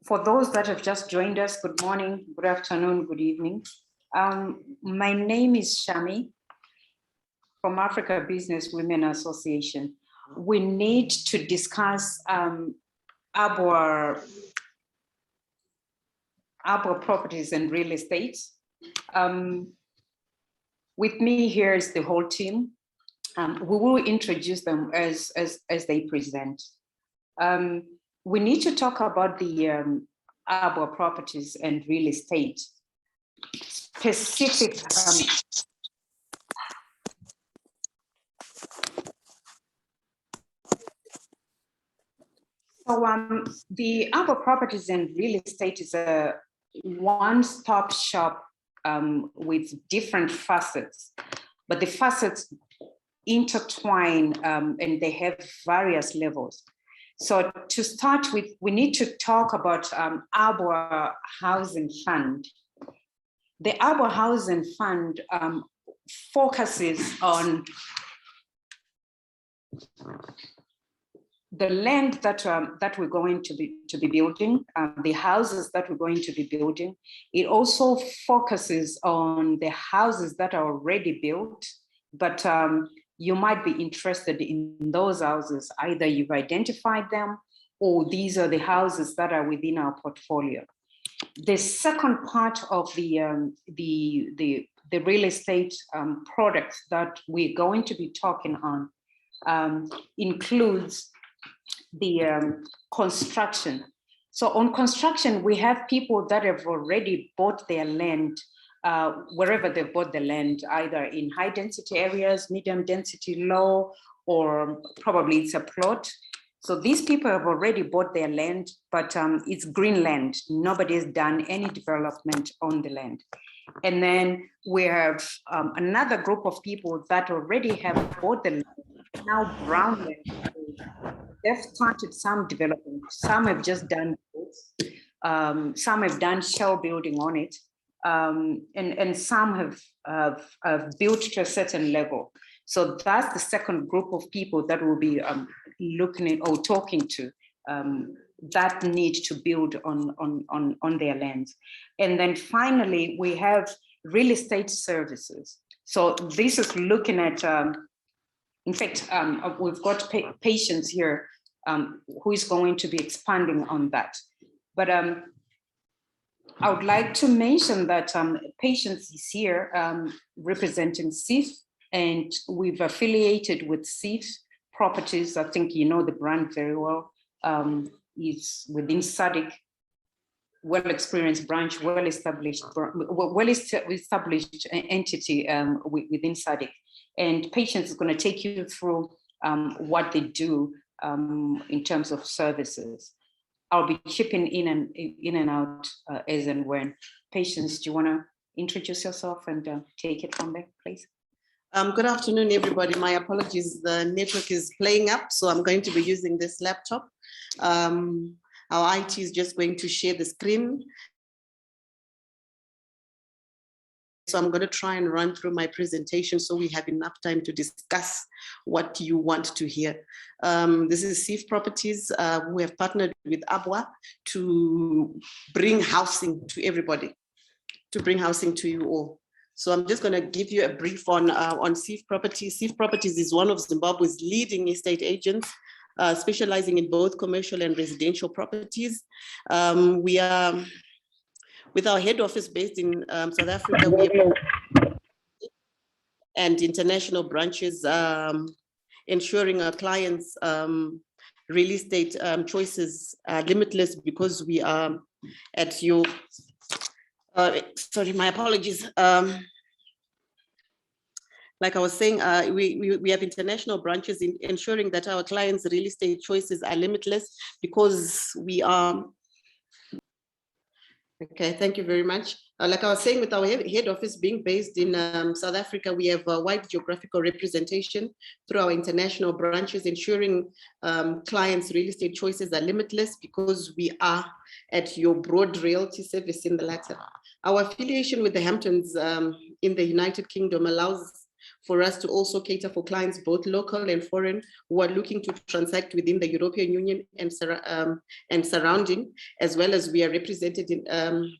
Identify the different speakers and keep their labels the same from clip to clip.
Speaker 1: For those that have just joined us, good morning, good afternoon, good evening. My name is Shami from Africa Business Women Association. We need to discuss ABWA properties and real estate. With me here is the whole team. We will introduce them as they present. We need to talk about the ABWA properties and real estate specific. The ABWA properties and real estate is a one-stop shop with different facets, but the facets intertwine and they have various levels. So to start with, we need to talk about ABWA Housing Fund. The ABWA Housing Fund focuses on the land that we're going to be building, the houses that we're going to be building. It also focuses on the houses that are already built, but you might be interested in those houses. Either you've identified them or these are the houses that are within our portfolio. The second part of the real estate products that we're going to be talking on includes the construction. So on construction, we have people that have already bought their land wherever they bought the land, either in high density areas, medium density, low, or probably it's a plot. So these people have already bought their land, but it's green land. Nobody has done any development on the land. And then we have another group of people that already have bought the land, now brown land. They've started some development. Some have just done both. Some have done shell building on it. And some have built to a certain level. So that's the second group of people that will be looking at or talking to that need to build on their lands. And then finally, we have real estate services. So this is looking at, in fact, we've got patients here who is going to be expanding on that. But I would like to mention that Patience is here representing CIF, and we've affiliated with CIF Properties. I think you know the brand very well. It's within SADC, well-experienced branch, well-established entity within SADC. And Patience is going to take you through what they do in terms of services. I'll be chipping in and out as and when. Patience, do you want to introduce yourself and take it from there, please?
Speaker 2: Good afternoon, everybody. My apologies, the network is playing up, so I'm going to be using this laptop. Our IT is just going to share the screen. So I'm going to try and run through my presentation so we have enough time to discuss what you want to hear. This is CIF Properties. We have partnered with ABWA to bring housing to everybody, to bring housing to you all. So I'm just going to give you a brief on CIF Properties. CIF Properties is one of Zimbabwe's leading estate agents, specializing in both commercial and residential properties. We are, with our head office based in South Africa, we have and international branches, ensuring our clients' real estate choices are limitless because we are at your, sorry, my apologies. Like I was saying, we have international branches in ensuring that our clients' real estate choices are limitless because we are. Okay, thank you very much. Like I was saying, with our head office being based in South Africa, we have a wide geographical representation through our international branches, ensuring clients' real estate choices are limitless because we are at your broad realty service in the latter. Our affiliation with the Hamptons in the United Kingdom allows for us to also cater for clients, both local and foreign, who are looking to transact within the European Union and surrounding, as well as we are represented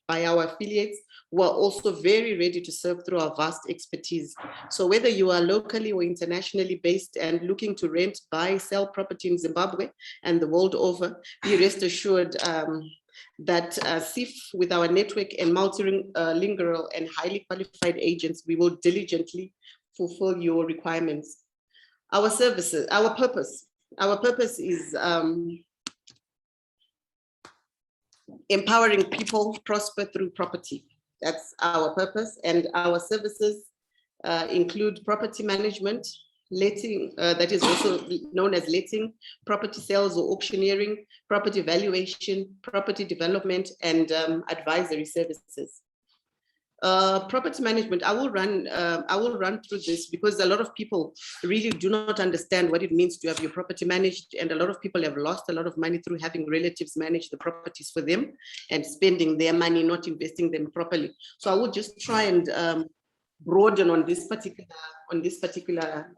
Speaker 2: by our affiliates, who are also very ready to serve through our vast expertise. So whether you are locally or internationally based and looking to rent, buy, sell property in Zimbabwe and the world over, be rest assured that SIF, with our network and multilingual and highly qualified agents, we will diligently fulfill your requirements. Our services, our purpose is empowering people prosper through property. That's our purpose, and our services include property management, letting, that is also known as letting, property sales or auctioneering, property valuation, property development, and advisory services. Property management, I will run through this because a lot of people really do not understand what it means to have your property managed, and a lot of people have lost a lot of money through having relatives manage the properties for them and spending their money, not investing them properly. So I will just try and broaden on this particular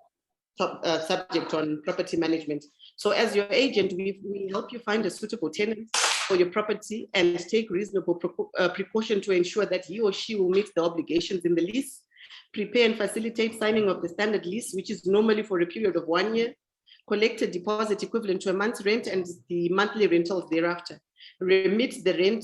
Speaker 2: subject on property management. So as your agent, we help you find a suitable tenant for your property and take reasonable precaution to ensure that he or she will meet the obligations in the lease, prepare and facilitate signing of the standard lease, which is normally for a period of 1 year, collect a deposit equivalent to a month's rent and the monthly rentals thereafter, remit the rent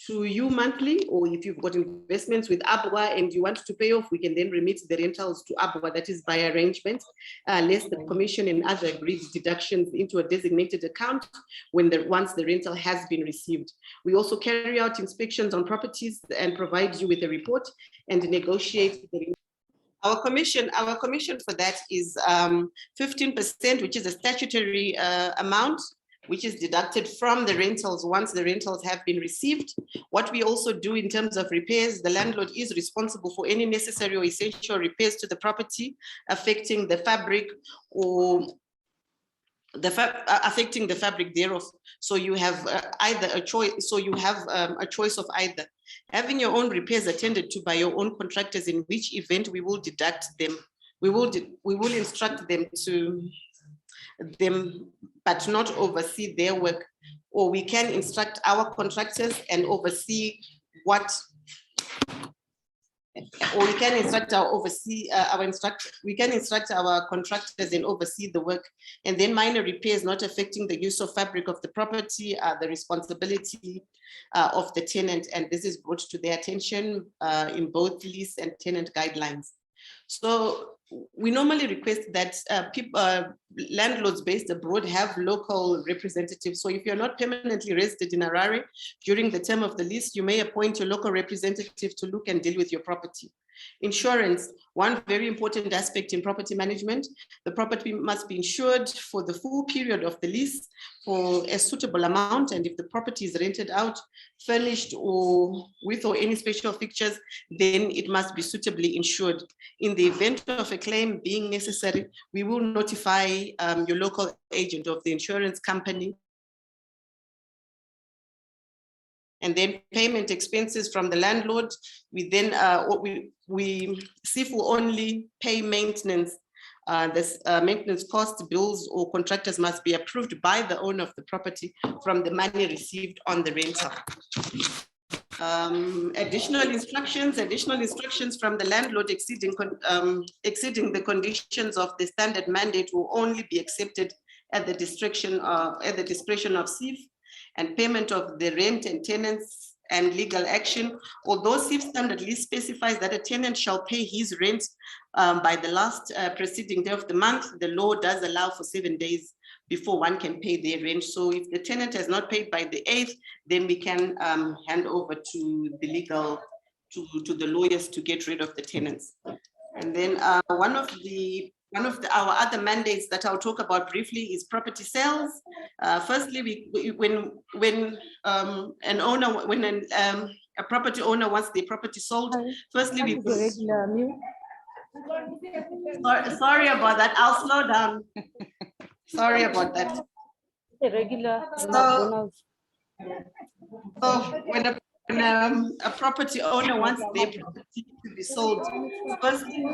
Speaker 2: to you monthly, or if you've got investments with ABWA and you want to pay off, we can then remit the rentals to ABWA, that is by arrangement, less the commission and other agreed deductions into a designated account once the rental has been received. We also carry out inspections on properties and provide you with a report and negotiate the Our commission for that is 15%, which is a statutory amount, which is deducted from the rentals once the rentals have been received. What we also do in terms of repairs, the landlord is responsible for any necessary or essential repairs to the property affecting the fabric or affecting the fabric thereof. So you have either a choice. So you have a choice of either having your own repairs attended to by your own contractors, in which event we will deduct them. We will instruct them but not oversee their work, or we can instruct our contractors and oversee what, or we can instruct we can instruct our contractors and oversee the work. And then minor repairs not affecting the use of fabric of the property are the responsibility of the tenant, and this is brought to their attention in both lease and tenant guidelines. So we normally request that landlords based abroad have local representatives. So if you're not permanently resident in Harare during the term of the lease, you may appoint your local representative to look and deal with your property. Insurance, one very important aspect in property management. The property must be insured for the full period of the lease for a suitable amount, and if the property is rented out, furnished, or with or any special fixtures, then it must be suitably insured. In the event of a claim being necessary, we will notify your local agent of the insurance company, and then payment expenses from the landlord. We then, SIF will only pay maintenance. Maintenance costs, bills, or contractors must be approved by the owner of the property from the money received on the rental. Additional instructions from the landlord exceeding the conditions of the standard mandate will only be accepted at the discretion of SIF, and payment of the rent and tenants and legal action. Although SIF standard lease specifies that a tenant shall pay his rent by the last preceding day of the month, the law does allow for 7 days before one can pay their rent. So if the tenant has not paid by the 8th, then we can hand over to the lawyers to get rid of the tenants. And then one of our other mandates that I'll talk about briefly is property sales. Firstly, when a property owner wants the property sold, firstly we sorry about that. I'll slow down. Sorry about that. So when a property owner wants their property to be sold, firstly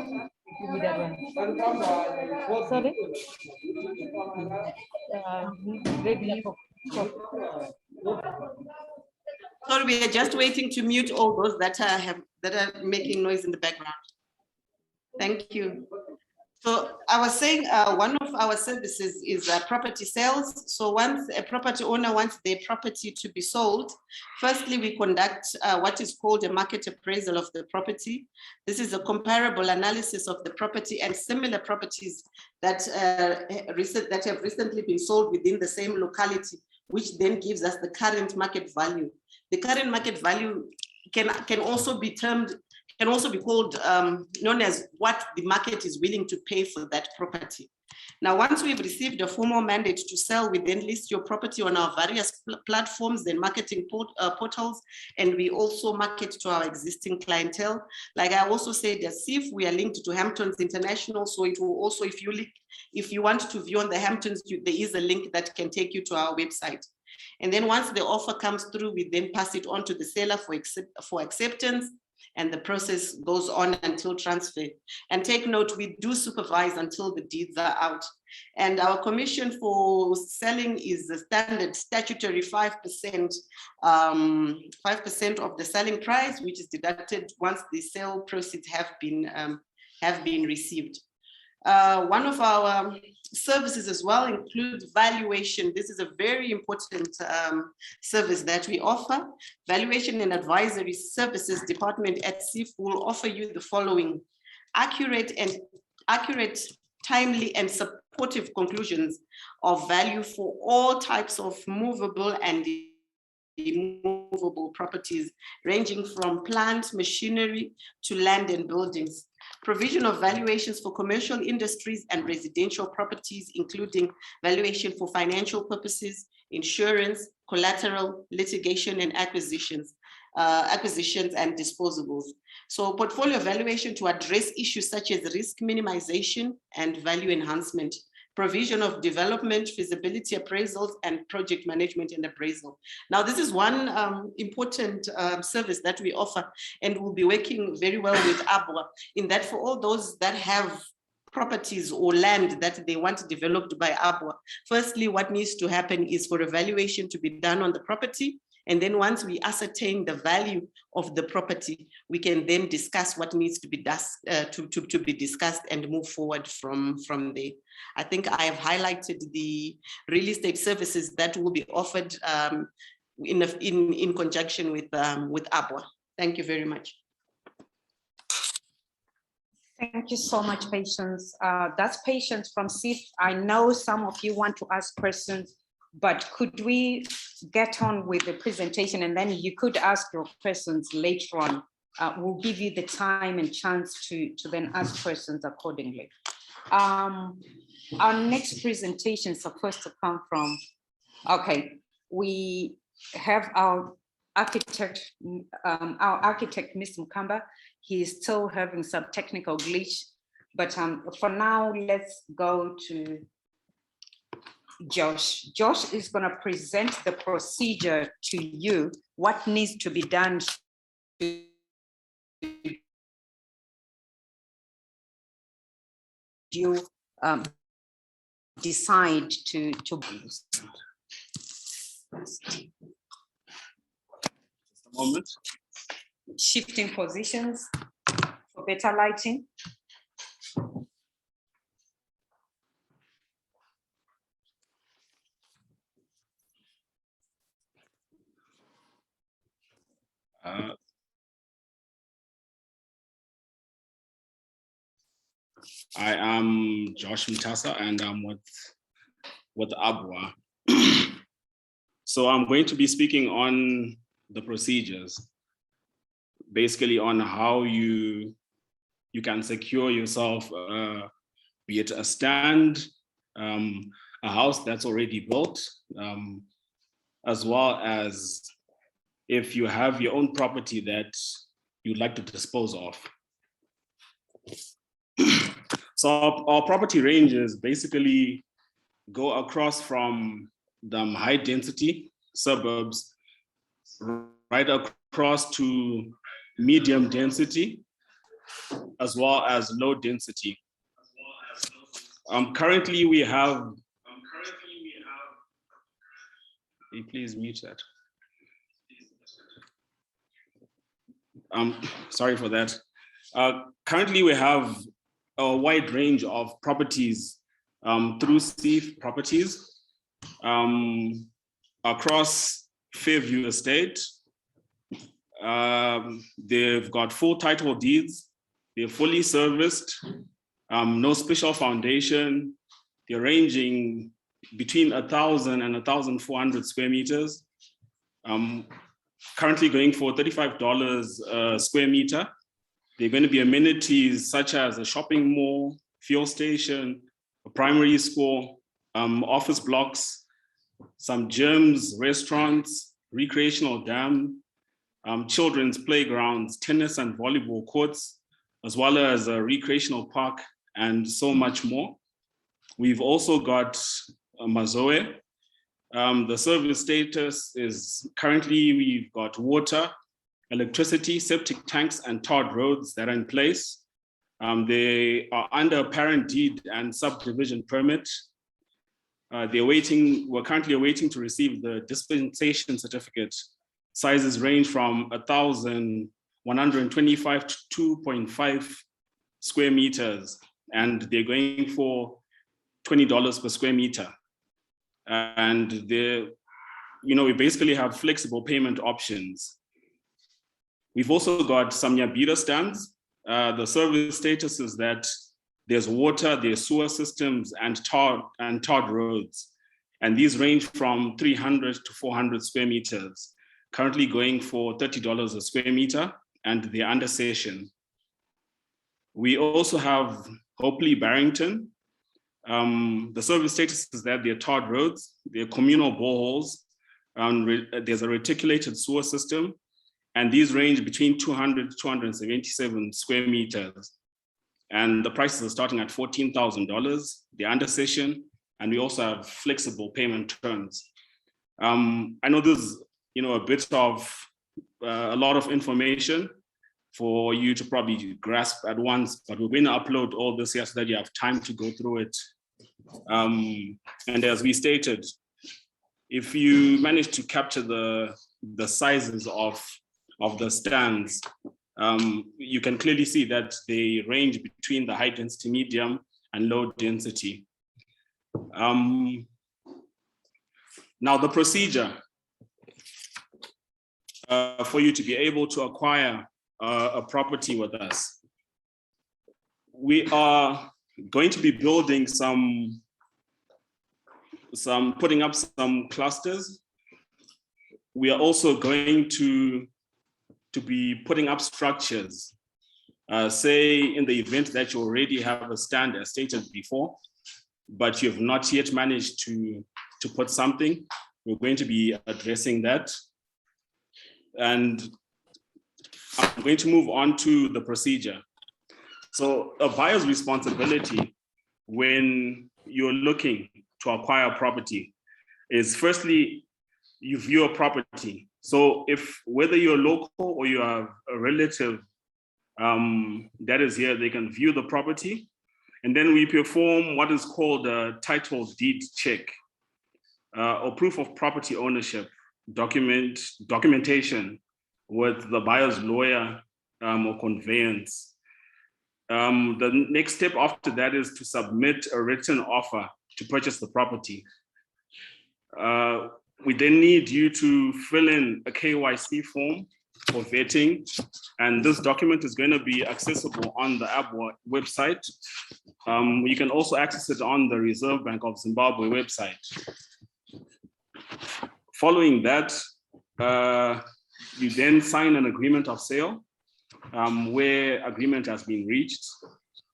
Speaker 3: Give me that one. Sorry? Ready.
Speaker 2: Sorry, we are just waiting to mute all those that are making noise in the background. Thank you. So I was saying one of our services is property sales. So once a property owner wants their property to be sold, firstly, we conduct what is called a market appraisal of the property. This is a comparable analysis of the property and similar properties that, that have recently been sold within the same locality, which then gives us the current market value. The current market value can also be termed, can also be called known as what the market is willing to pay for that property. Now, once we've received a formal mandate to sell, we then list your property on our various platforms and marketing portals, and we also market to our existing clientele. Like I also said, as SIF, we are linked to Hamptons International, so it will also, if you want to view on the Hamptons, there is a link that can take you to our website. And then once the offer comes through, we then pass it on to the seller for acceptance, and the process goes on until transfer. And take note, we do supervise until the deeds are out. And our commission for selling is the standard statutory 5%, 5% of the selling price, which is deducted once the sale proceeds have been received. One of our services as well includes valuation. This is a very important service that we offer. Valuation and advisory services department at SIF will offer you the following: accurate, timely, and supportive conclusions of value for all types of movable and immovable properties, ranging from plant, machinery to land and buildings. Provision of valuations for commercial industries and residential properties, including valuation for financial purposes, insurance, collateral, litigation, and acquisitions and disposables. So portfolio valuation to address issues such as risk minimization and value enhancement. Provision of development, feasibility appraisals, and project management and appraisal. Now, this is one important service that we offer, and we'll be working very well with ABWA, in that for all those that have properties or land that they want developed by ABWA, firstly, what needs to happen is for a valuation to be done on the property. And then once we ascertain the value of the property, we can then discuss what needs to be discussed and move forward from there. I think I have highlighted the real estate services that will be offered in conjunction with ABWA. Thank you very much.
Speaker 1: Thank you so much, Patience. That's Patience from SIF. I know some of you want to ask questions, but could we get on with the presentation, and then you could ask your questions later on. We'll give you the time and chance to then ask questions accordingly. Our next presentation is supposed to come from, okay, we have our architect, Mr. Mukamba. He is still having some technical glitch, but for now, let's go to Josh. Josh is going to present the procedure to you, what needs to be done to you decide to
Speaker 4: Just a moment.
Speaker 1: shifting positions for better lighting.
Speaker 4: I am Josh Mutasa, and I'm with ABWA. So I'm going to be speaking on the procedures, basically on how you can secure yourself, be it a stand, a house that's already built, as well as if you have your own property that you'd like to dispose of. So our property ranges basically go across from the high density suburbs right across to medium density, as well as low density. Currently we have, please mute that. Sorry for that. Currently we have a wide range of properties through Steve Properties across Fairview Estate. They've got full title deeds, they're fully serviced, no special foundation. They're ranging between 1,000 and 1,400 square meters. Currently going for $35 a square meter. They're going to be amenities such as a shopping mall, fuel station, a primary school, office blocks, some gyms, restaurants, recreational dam, children's playgrounds, tennis and volleyball courts, as well as a recreational park and so much more. We've also got Mazoe. The service status is currently we've got water, electricity, septic tanks, and tarred roads that are in place. They are under a parent deed and subdivision permit. We're currently awaiting to receive the dispensation certificate. Sizes range from 1,125 to 2.5 square meters, and they're going for $20 per square meter. And we basically have flexible payment options. We've also got some Nyabira stands. The service status is that there's water, there's sewer systems, and tarred roads. And these range from 300 to 400 square meters, currently going for $30 a square meter, and they're under session. We also have Hopely Barrington. The service status is that they're tarred roads, they're communal boreholes, there's a reticulated sewer system, and these range between 200 to 277 square meters. And the prices are starting at $14,000. They're under session, and we also have flexible payment terms. I know this is a bit of a lot of information for you to probably grasp at once, but we're going to upload all this here so that you have time to go through it. And as we stated, if you manage to capture the sizes of the stands, you can clearly see that they range between the high density, medium, and low density. Now the procedure for you to be able to acquire a property with us. We are going to be building putting up some clusters. We are also going to be putting up structures. Say in the event that you already have a stand as stated before, but you have not yet managed to put something, we're going to be addressing that. And I'm going to move on to the procedure. So a buyer's responsibility when you're looking to acquire a property is firstly, you view a property. So whether you're local or you have a relative that is here, they can view the property. And then we perform what is called a title deed check or proof of property ownership documentation with the buyer's lawyer or conveyance. The next step after that is to submit a written offer to purchase the property. We then need you to fill in a KYC form for vetting, and this document is going to be accessible on the ABWA website. You can also access it on the Reserve Bank of Zimbabwe website. Following that, you then sign an agreement of sale where agreement has been reached,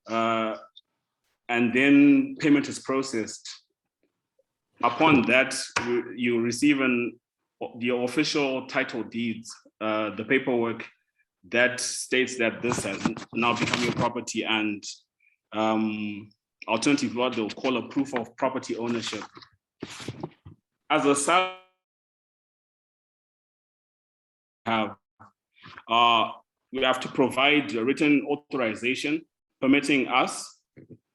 Speaker 4: and then payment is processed. Upon that, you receive the official title deeds, the paperwork that states that this has now become your property, and alternatively, what they'll call a proof of property ownership. As a seller, have we have to provide a written authorization permitting us,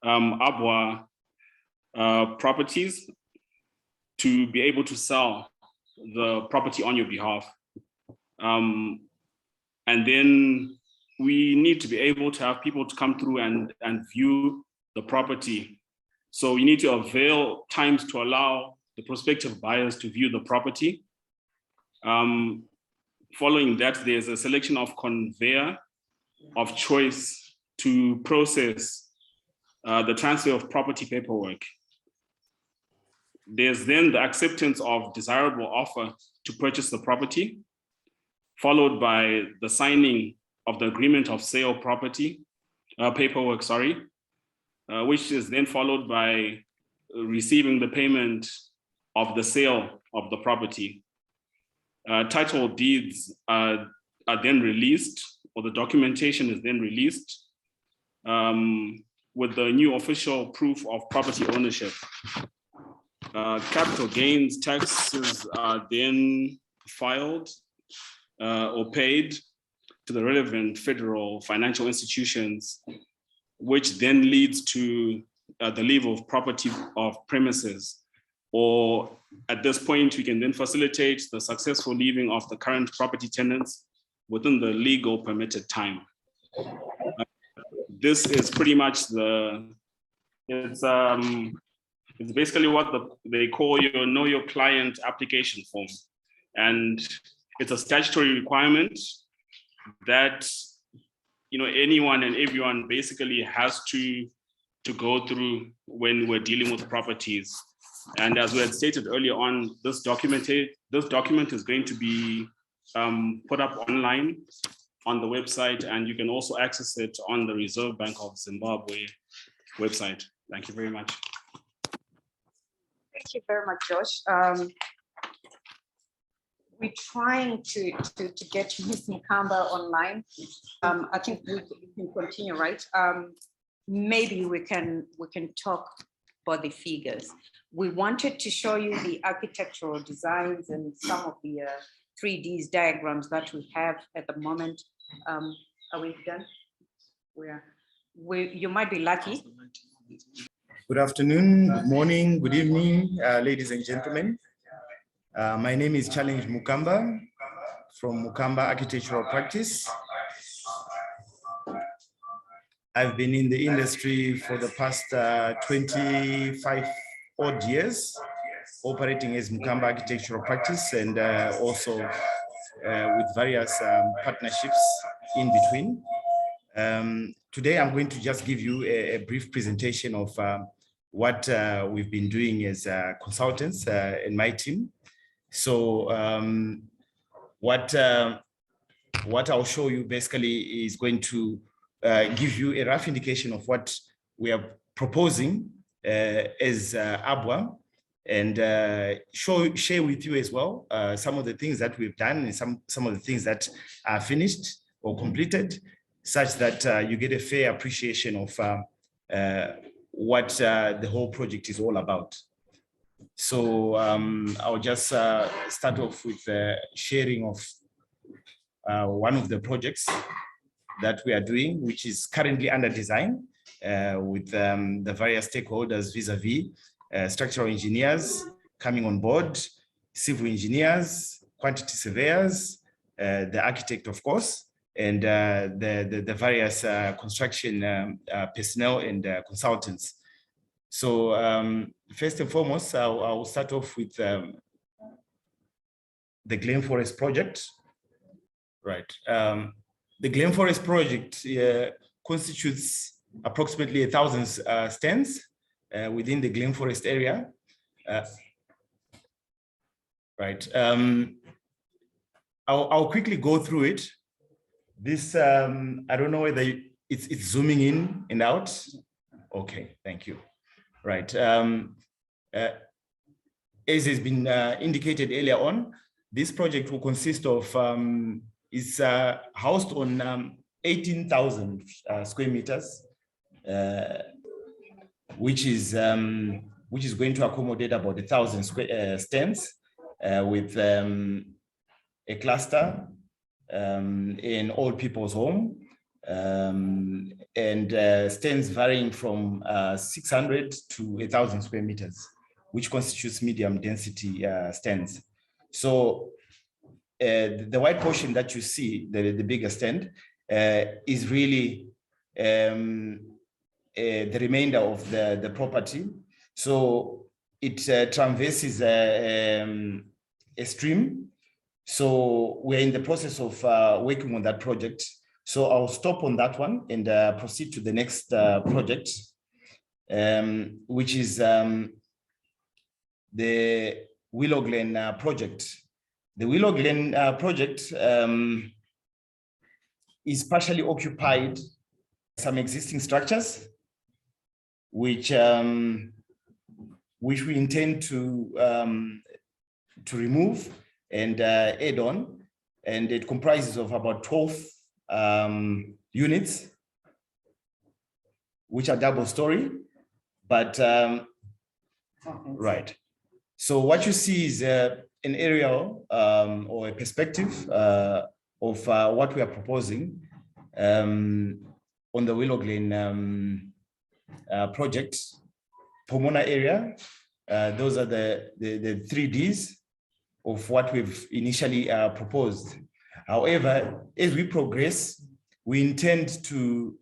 Speaker 4: ABWA properties, to be able to sell the property on your behalf. And then we need to be able to have people to come through and view the property. So you need to avail times to allow the prospective buyers to view the property. Following that, there's a selection of conveyor of choice to process the transfer of property paperwork. There's then the acceptance of desirable offer to purchase the property, followed by the signing of the agreement of sale property, paperwork, which is then followed by receiving the payment of the sale of the property. Title deeds are then released, or the documentation is then released with the new official proof of property ownership. Capital gains taxes are then filed or paid to the relevant federal financial institutions, which then leads to the leave of property of premises. Or at this point, we can then facilitate the successful leaving of the current property tenants within the legal permitted time. This is pretty much it's basically what they call your know your client application form. And it's a statutory requirement that anyone and everyone basically has to go through when we're dealing with properties. And as we had stated earlier on, this document is going to be put up online on the website, and you can also access it on the Reserve Bank of Zimbabwe website. Thank you very much.
Speaker 1: Thank you very much, Josh. We're trying to get Ms. Mukamba online. I think we can continue, right? Maybe we can talk about the figures. We wanted to show you the architectural designs and some of the 3D diagrams that we have at the moment. Are we done? You might be lucky.
Speaker 5: Good afternoon, good morning, good evening, ladies and gentlemen. My name is Challenge Mukamba from Mukamba Architectural Practice. I've been in the industry for the past 25 odd years, operating as Mukamba Architectural Practice, and also with various partnerships in between. Today, I'm going to just give you a brief presentation of what we've been doing as consultants in my team. So what I'll show you basically is going to give you a rough indication of what we are proposing as ABWA, and share with you as well some of the things that we've done and some of the things that are finished or completed, such that you get a fair appreciation of what the whole project is all about. So I'll just start off with sharing of one of the projects that we are doing, which is currently under design with the various stakeholders vis-a-vis structural engineers coming on board, civil engineers, quantity surveyors, the architect, of course, and the various construction personnel and consultants. So first and foremost, I'll start off with the Glen Forest project. Right. The Glen Forest project constitutes approximately 1,000 stands within the Glen Forest area. Right. I'll quickly go through it. This, I don't know whether it's zooming in and out. Okay, thank you. Right. As has been indicated earlier on, this project will consist of, is housed on 18,000 square meters, which is going to accommodate about 1,000 stands with a cluster in old people's home, and stands varying from 600 to 1,000 square meters, which constitutes medium density stands. So the white portion that you see, the bigger stand, is really the remainder of the property. So it traverses a stream. So we're in the process of working on that project. So I'll stop on that one and proceed to the next project, which is the Willow Glen project. The Willow Glen project is partially occupied by some existing structures, which we intend to remove and add on, and it comprises of about 12 units, which are double story, but right. So what you see is an aerial or a perspective of what we are proposing on the Willow Glen project. Pomona area, those are the 3Ds of what we've initially proposed. However, as we progress, we intend to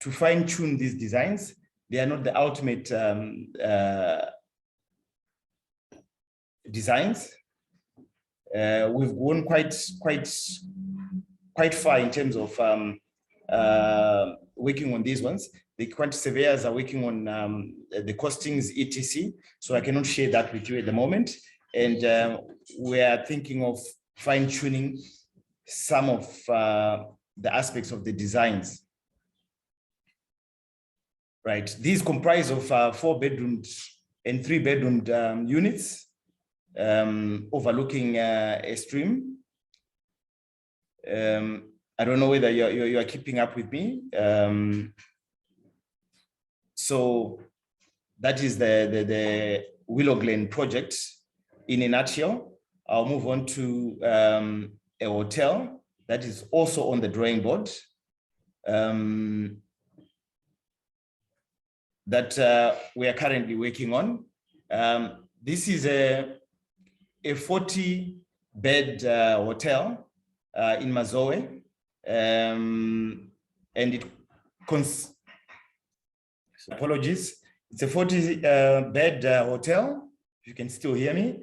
Speaker 5: fine-tune these designs. They are not the ultimate designs. We've gone quite far in terms of working on these ones. The quantity surveyors are working on the costings, etc. So I cannot share that with you at the moment. And we are thinking of fine-tuning some of the aspects of the designs. Right. These comprise of 4-bedroomed and 3-bedroomed units overlooking a stream. I don't know whether you are keeping up with me. So that is the Willow Glen project in a nutshell. I'll move on to a hotel that is also on the drawing board that we are currently working on. This is a 40-bed hotel in Mazoe, and it apologies. It's a 40-bed hotel, if you can still hear me,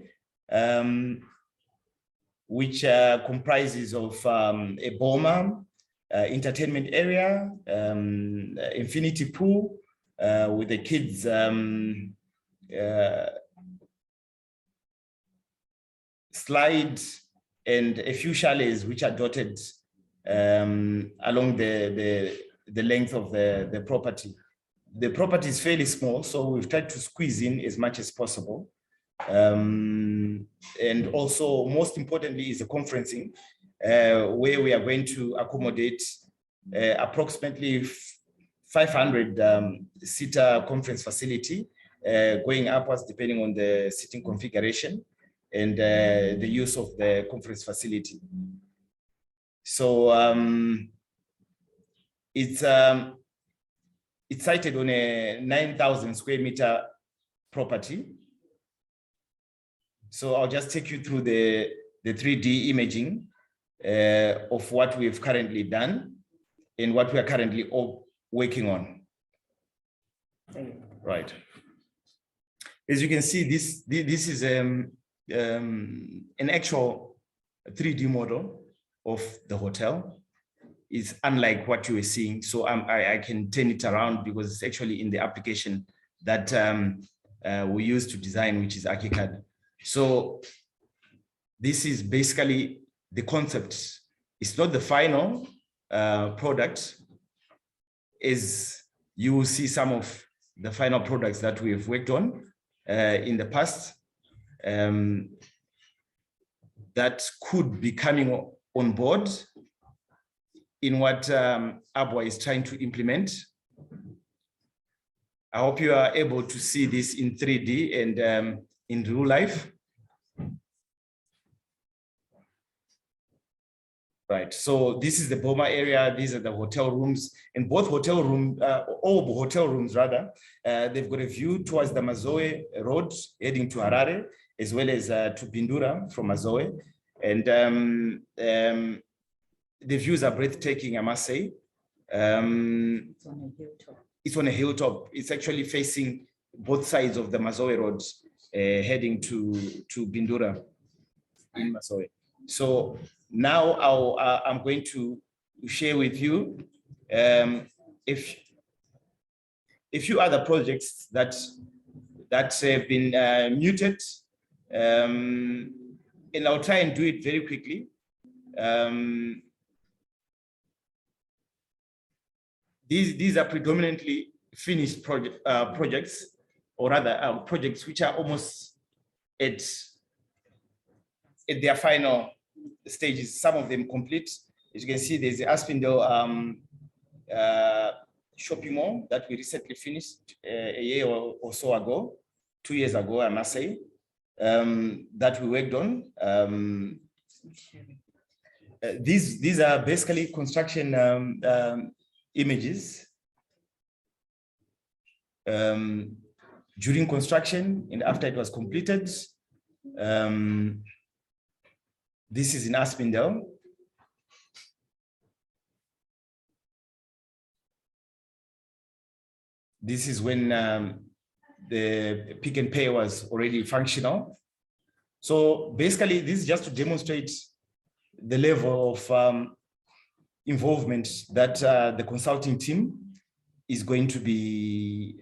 Speaker 5: which comprises of a boma, entertainment area, infinity pool with the kids slide, and a few chalets which are dotted along the length of the property. The property is fairly small, so we've tried to squeeze in as much as possible. And also, most importantly, is the conferencing, where we are going to accommodate approximately 500-seater conference facility, going upwards depending on the seating configuration and the use of the conference facility. So it's sited on a 9,000 square meter property. So I'll just take you through the 3D imaging of what we've currently done and what we are currently working on. Right. As you can see, this is an actual 3D model of the hotel. It's unlike what you were seeing. So I can turn it around because it's actually in the application that we use to design, which is ArchiCAD. So this is basically the concept. It's not the final product, as you will see some of the final products that we have worked on in the past that could be coming on board in what ABWA is trying to implement. I hope you are able to see this in 3D and in real life. Right, so this is the Boma area. These are the hotel rooms, and both hotel room, all hotel rooms rather, they've got a view towards the Mazoe Road heading to Harare, as well as to Bindura from Mazoe. And the views are breathtaking, I must say. It's on a hilltop. It's actually facing both sides of the Mazoe Road, heading to Bindura in Mazoe. So now I'm going to share with you a few other projects that have been muted, and I'll try and do it very quickly. These are predominantly finished projects, or rather projects which are almost at their final stages, some of them complete. As you can see, there's the Aspindale shopping mall that we recently finished a year or so ago, 2 years ago, I must say, that we worked on. These are basically construction images during construction and after it was completed. This is in Aspindale. This is when the Pick and Pay was already functional. So basically, this is just to demonstrate the level of involvement that the consulting team is going to be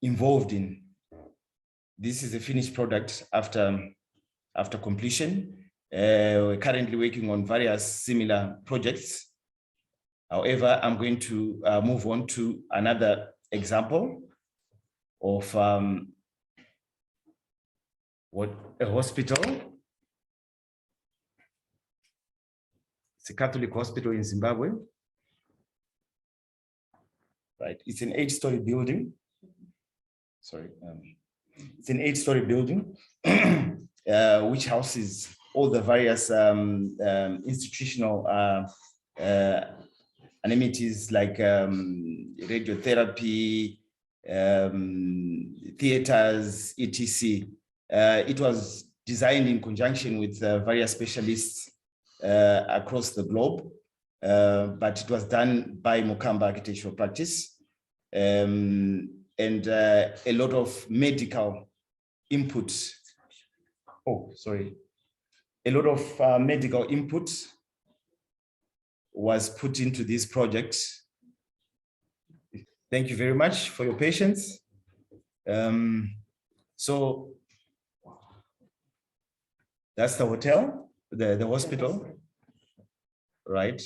Speaker 5: involved in. This is a finished product after completion. We're currently working on various similar projects. However, I'm going to move on to another example of what a hospital. It's a Catholic hospital in Zimbabwe. Right, it's an 8-story building. Sorry, it's an 8-story building which houses all the various institutional amenities like radiotherapy, theaters, etc. It was designed in conjunction with various specialists across the globe, but it was done by Mukamba Architectural Practice, and a lot of medical input. Oh, sorry. A lot of medical input was put into this project. Thank you very much for your patience. So that's the hotel, the hospital, right?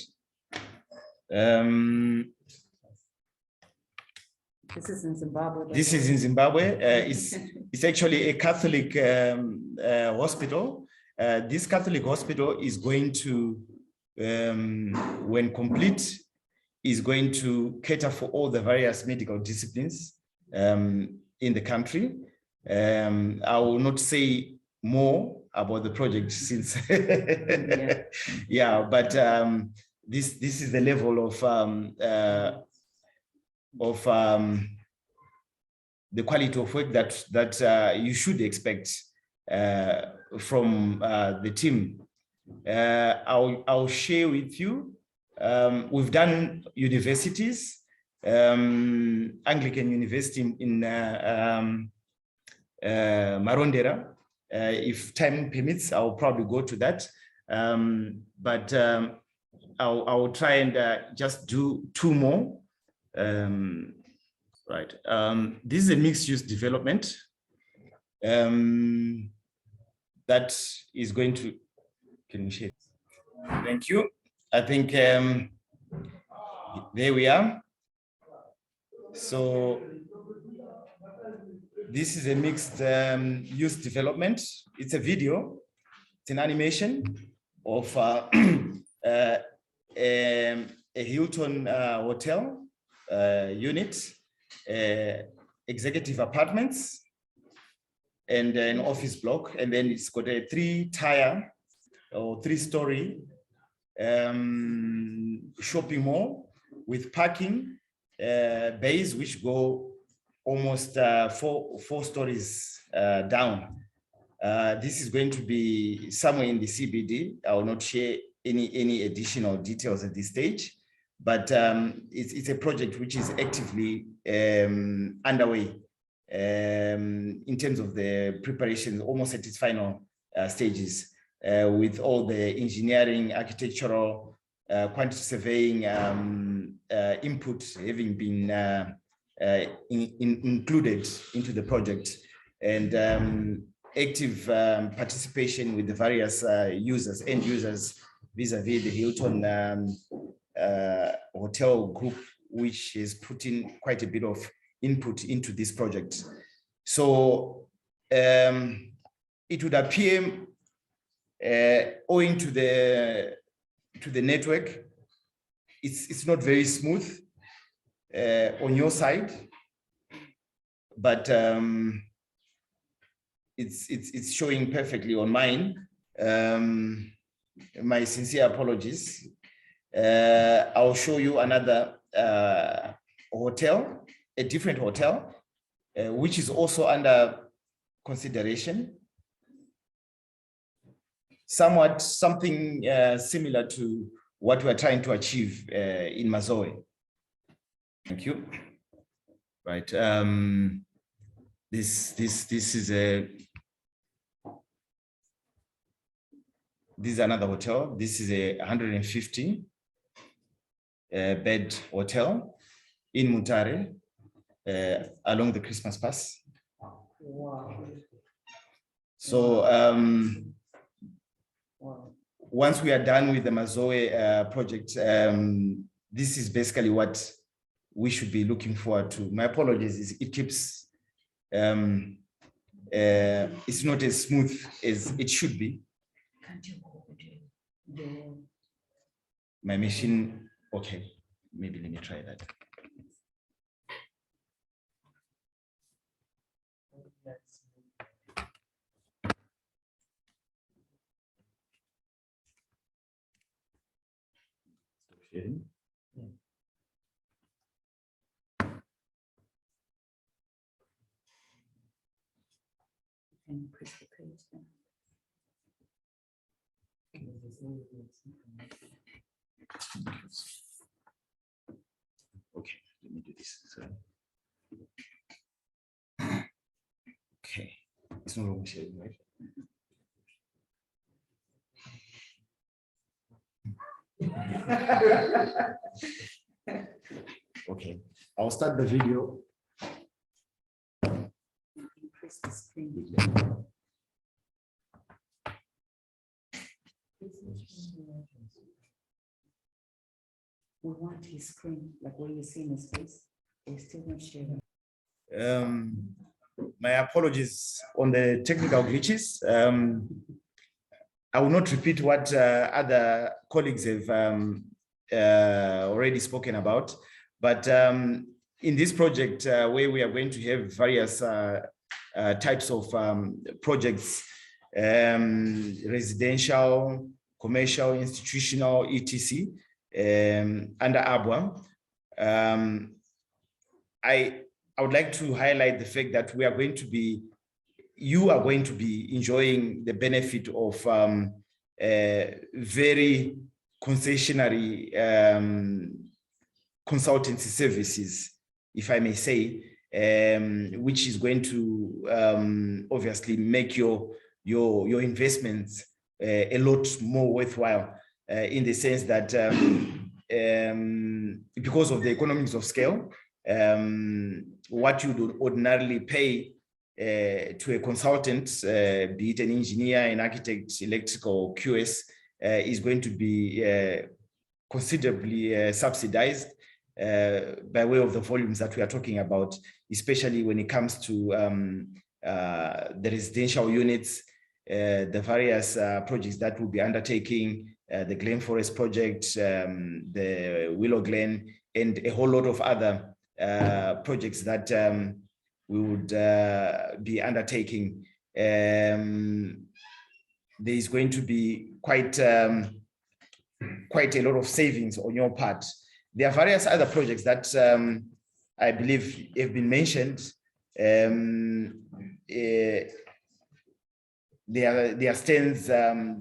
Speaker 3: This is in Zimbabwe.
Speaker 5: This is in Zimbabwe. It's actually a Catholic hospital. This Catholic hospital is going to, when complete, is going to cater for all the various medical disciplines in the country. I will not say more about the project since, yeah, but this is the level of the quality of work that you should expect from the team. I'll share with you. We've done universities, Anglican University in Marondera. If time permits, I'll probably go to that. But I'll try and just do 2 more. Right. This is a mixed-use development that is going to. Can you share? Thank you. I think there we are. So this is a mixed use development. It's a video. It's an animation of a Hilton hotel unit, executive apartments, and an office block. And then it's got a 3-tier or 3-story shopping mall with parking bays which go almost four stories down. This is going to be somewhere in the CBD. I will not share any additional details at this stage, but it's a project which is actively underway in terms of the preparation, almost at its final stages, with all the engineering, architectural, quantity surveying input having been included into the project, and active participation with the various end users vis-a-vis the Hilton hotel group, which is putting quite a bit of input into this project. So it would appear, owing to the network, it's not very smooth on your side, but it's showing perfectly on mine. My sincere apologies. I'll show you another hotel, a different hotel, which is also under consideration. Something similar to what we're trying to achieve in Mazoe. Thank you. Right. This is another hotel. This is a 150 bed hotel in Mutare along the Christmas Pass.
Speaker 3: Wow.
Speaker 5: So
Speaker 3: Wow.
Speaker 5: once we are done with the Mazoe project, this is basically what we should be looking forward to. My apologies, it keeps, it's not as smooth as it should be.
Speaker 3: Can't you hold it?
Speaker 5: My machine, okay, maybe let me try that. Stop sharing.
Speaker 3: And press the page then.
Speaker 5: Okay, let me do this. So, okay, it's no longer sharing, right? Okay, I'll start the video.
Speaker 3: Press the screen. We want his screen, like where you see his face. We're still not sharing.
Speaker 5: My apologies on the technical glitches. I will not repeat what other colleagues have already spoken about, but in this project where we are going to have various types of projects, residential, commercial, institutional, etc. Under ABWA, I would like to highlight the fact that you are going to be enjoying the benefit of very concessionary consultancy services, if I may say, which is going to obviously make your investments a lot more worthwhile, in the sense that because of the economies of scale, what you would ordinarily pay to a consultant, be it an engineer, an architect, electrical, QS, is going to be considerably subsidized by way of the volumes that we are talking about, especially when it comes to the residential units, the various projects that will be undertaking, the Glen Forest project, the Willow Glen, and a whole lot of other projects that we would be undertaking. There is going to be quite quite a lot of savings on your part. There are various other projects that I believe have been mentioned. There are stands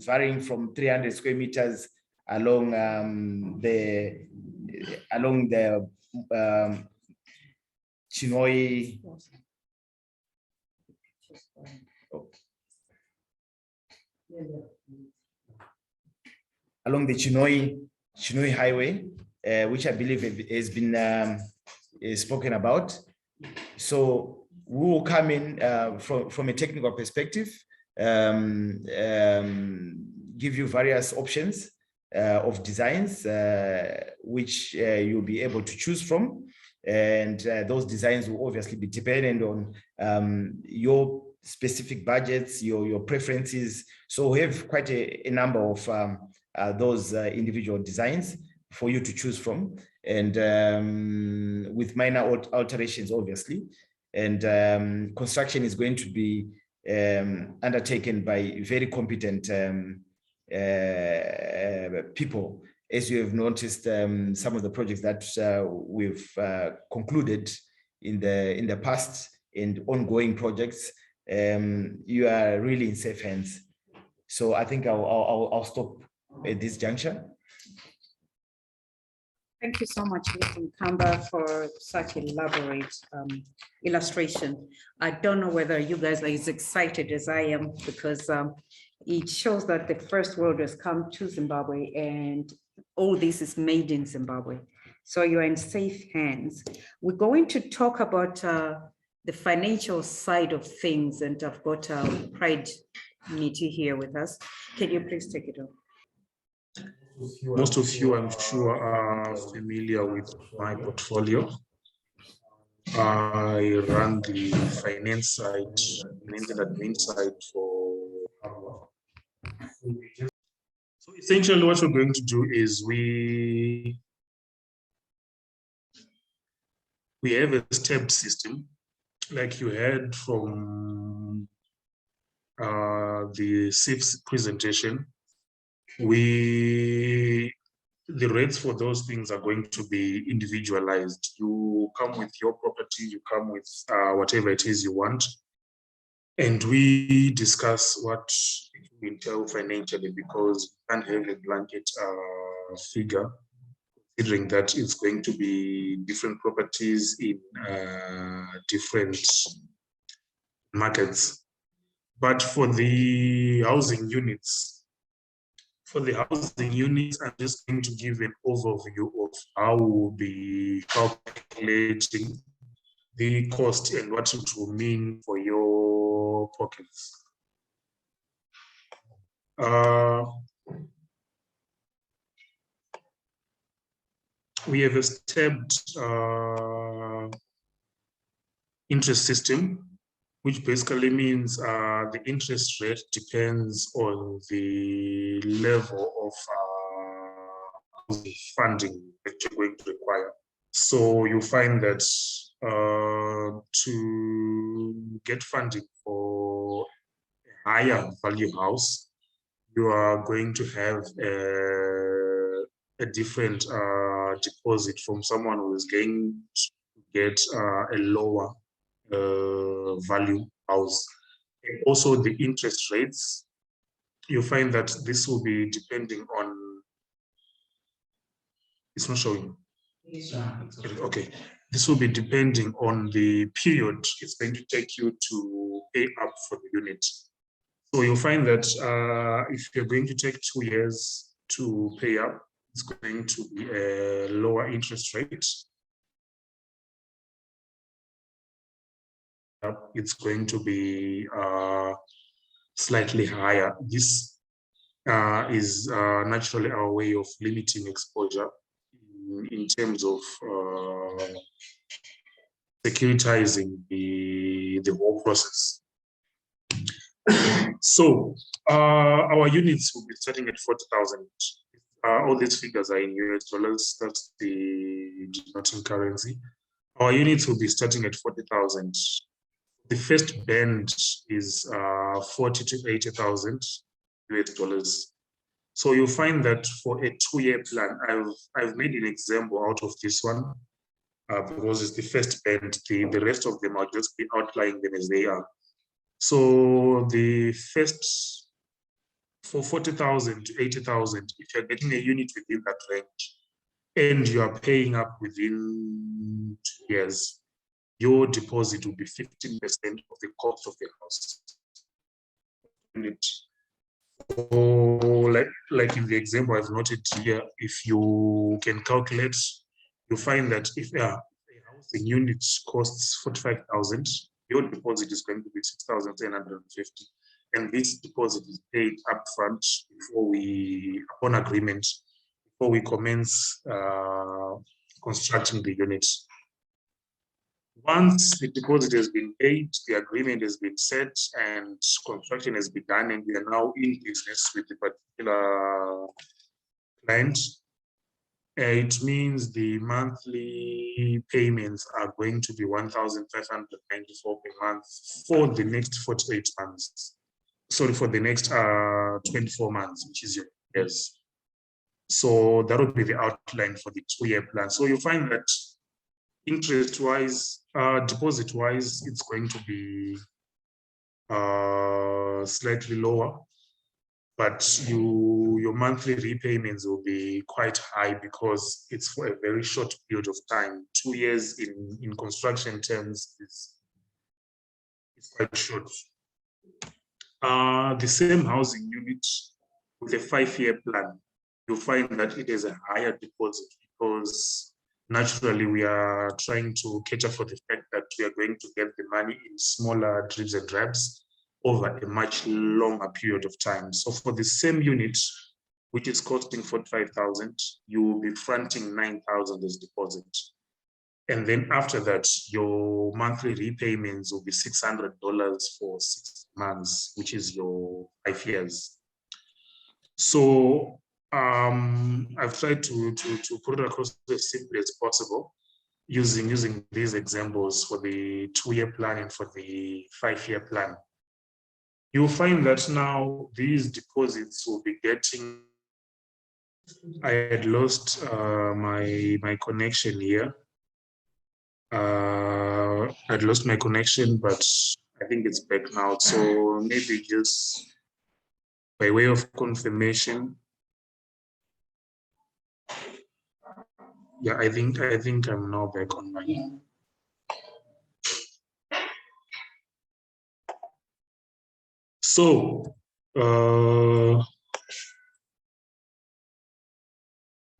Speaker 5: varying from 300 square meters along the Chinoi. Along the Chinoi Highway, which I believe has been spoken about. So we will come in from a technical perspective, give you various options of designs which you'll be able to choose from. And those designs will obviously be dependent on your specific budgets, your preferences. So we have quite a number of those individual designs for you to choose from, and with minor alterations, obviously. And construction is going to be undertaken by very competent people. As you have noticed, some of the projects that we've concluded in the past and ongoing projects, you are really in safe hands. So I think I'll stop at this juncture.
Speaker 1: Thank you so much, Mr. Mkamba, for such elaborate illustration. I don't know whether you guys are as excited as I am, because it shows that the first world has come to Zimbabwe and all this is made in Zimbabwe. So you're in safe hands. We're going to talk about the financial side of things, and I've got Pride Niti here with us. Can you please take it on?
Speaker 6: Most of you, I'm sure, are familiar with my portfolio. I run the finance side, finance and admin side for ABWA. So essentially what we're going to do is we have a stepped system, like you heard from the SIF's presentation. The rates for those things are going to be individualized. You come with your property, you come with whatever it is you want, and we discuss what it will entail financially, because you can't have a blanket figure, considering that it's going to be different properties in different markets. But for the housing units, I'm just going to give an overview of how we'll be calculating the cost and what it will mean for your pockets. We have a stepped interest system, which basically means the interest rate depends on the level of funding that you're going to require. So you find that to get funding for a higher value house, you are going to have a different deposit from someone who is going to get a lower value house. And also the interest rates, you find that this will be depending on, it's not showing. Okay, this will be depending on the period it's going to take you to pay up for the unit. So you'll find that if you're going to take 2 years to pay up, it's going to be a lower interest rate. It's going to be slightly higher. This is naturally our way of limiting exposure in terms of securitizing the whole process. So our units will be starting at 40,000. All these figures are in US dollars. That's the denoting currency. Our units will be starting at 40,000. The first band is 40 to 80,000 US dollars. So you find that for a 2-year plan, I've made an example out of this one because it's the first band. The rest of them I'll just be outlining them as they are. So the first, for 40,000 to 80,000, if you're getting a unit within that range and you are paying up within 2 years, your deposit will be 15% of the cost of the house. Or like in the example I've noted here, if you can calculate, you find that if a housing unit costs 45,000, your deposit is going to be 6,750. And this deposit is paid upfront upon agreement, before we commence constructing the units. Once the deposit has been paid, the agreement has been set, and construction has been done, and we are now in business with the particular client, it means the monthly payments are going to be 1,594 per month for the next 48 months. Sorry, for the next 24 months, which is your years. So that would be the outline for the 2-year plan. So you find that interest-wise, deposit-wise, it's going to be slightly lower, but your monthly repayments will be quite high because it's for a very short period of time. 2 years in construction terms is quite short. The same housing unit with a 5-year plan, you'll find that it is a higher deposit because naturally we are trying to cater for the fact that we are going to get the money in smaller dribs and drabs over a much longer period of time. So for the same unit, which is costing 45,000, you will be fronting 9,000 as deposit. And then after that, your monthly repayments will be $600 for 6 months, which is your 5 years. So I've tried to put it across as simply as possible using these examples for the 2-year plan and for the 5-year plan. You'll find that now these deposits will be getting. I had lost my connection here. I'd lost my connection, but I think it's back now. So maybe just by way of confirmation. Yeah, I think I'm now back online. So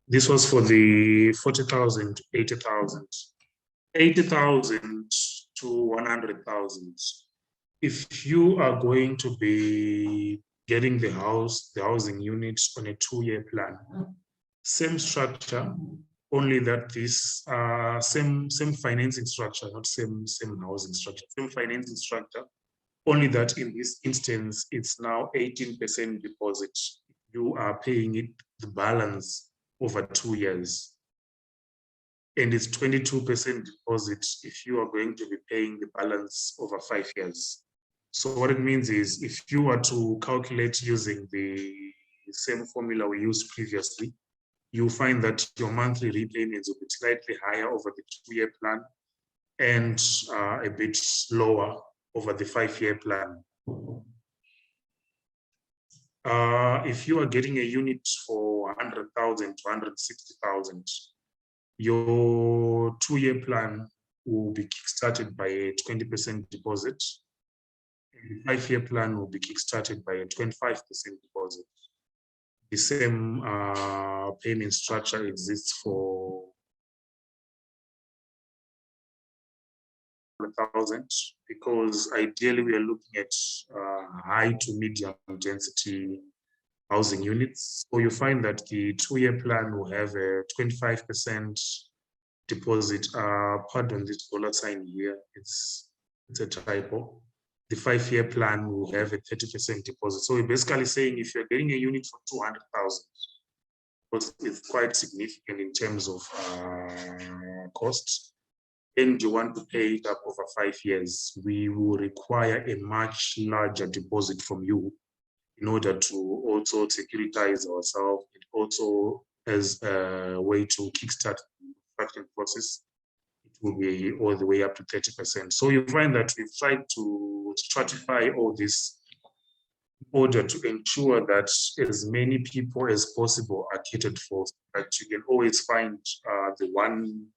Speaker 6: this was for the 40,000 to 80,000. 80,000 to 100,000. If you are going to be getting the housing units on a 2-year plan, same structure, only that this same financing structure, not same housing structure, same financing structure, only that in this instance, it's now 18% deposit. You are paying it the balance over 2 years. And it's 22% deposit if you are going to be paying the balance over 5 years. So what it means is if you were to calculate using the same formula we used previously, you'll find that your monthly repayments will be slightly higher over the 2-year plan and a bit lower over the 5-year plan. If you are getting a unit for 100,000 to 160,000, your 2-year plan will be kickstarted by a 20% deposit. And the 5-year plan will be kickstarted by a 25% deposit. The same payment structure exists for 100,000 because ideally we are looking at high to medium density housing units. So you find that the 2-year plan will have a 25% deposit. Pardon this dollar sign here, it's a typo. The 5-year plan will have a 30% deposit. So we're basically saying if you're getting a unit for 200,000, because it's quite significant in terms of cost, and you want to pay it up over 5 years, we will require a much larger deposit from you in order to also securitize ourselves, and also as a way to kickstart the construction process. It will be all the way up to 30%. So you find that we've tried to stratify all this in order to ensure that as many people as possible are catered for, that you can always find the one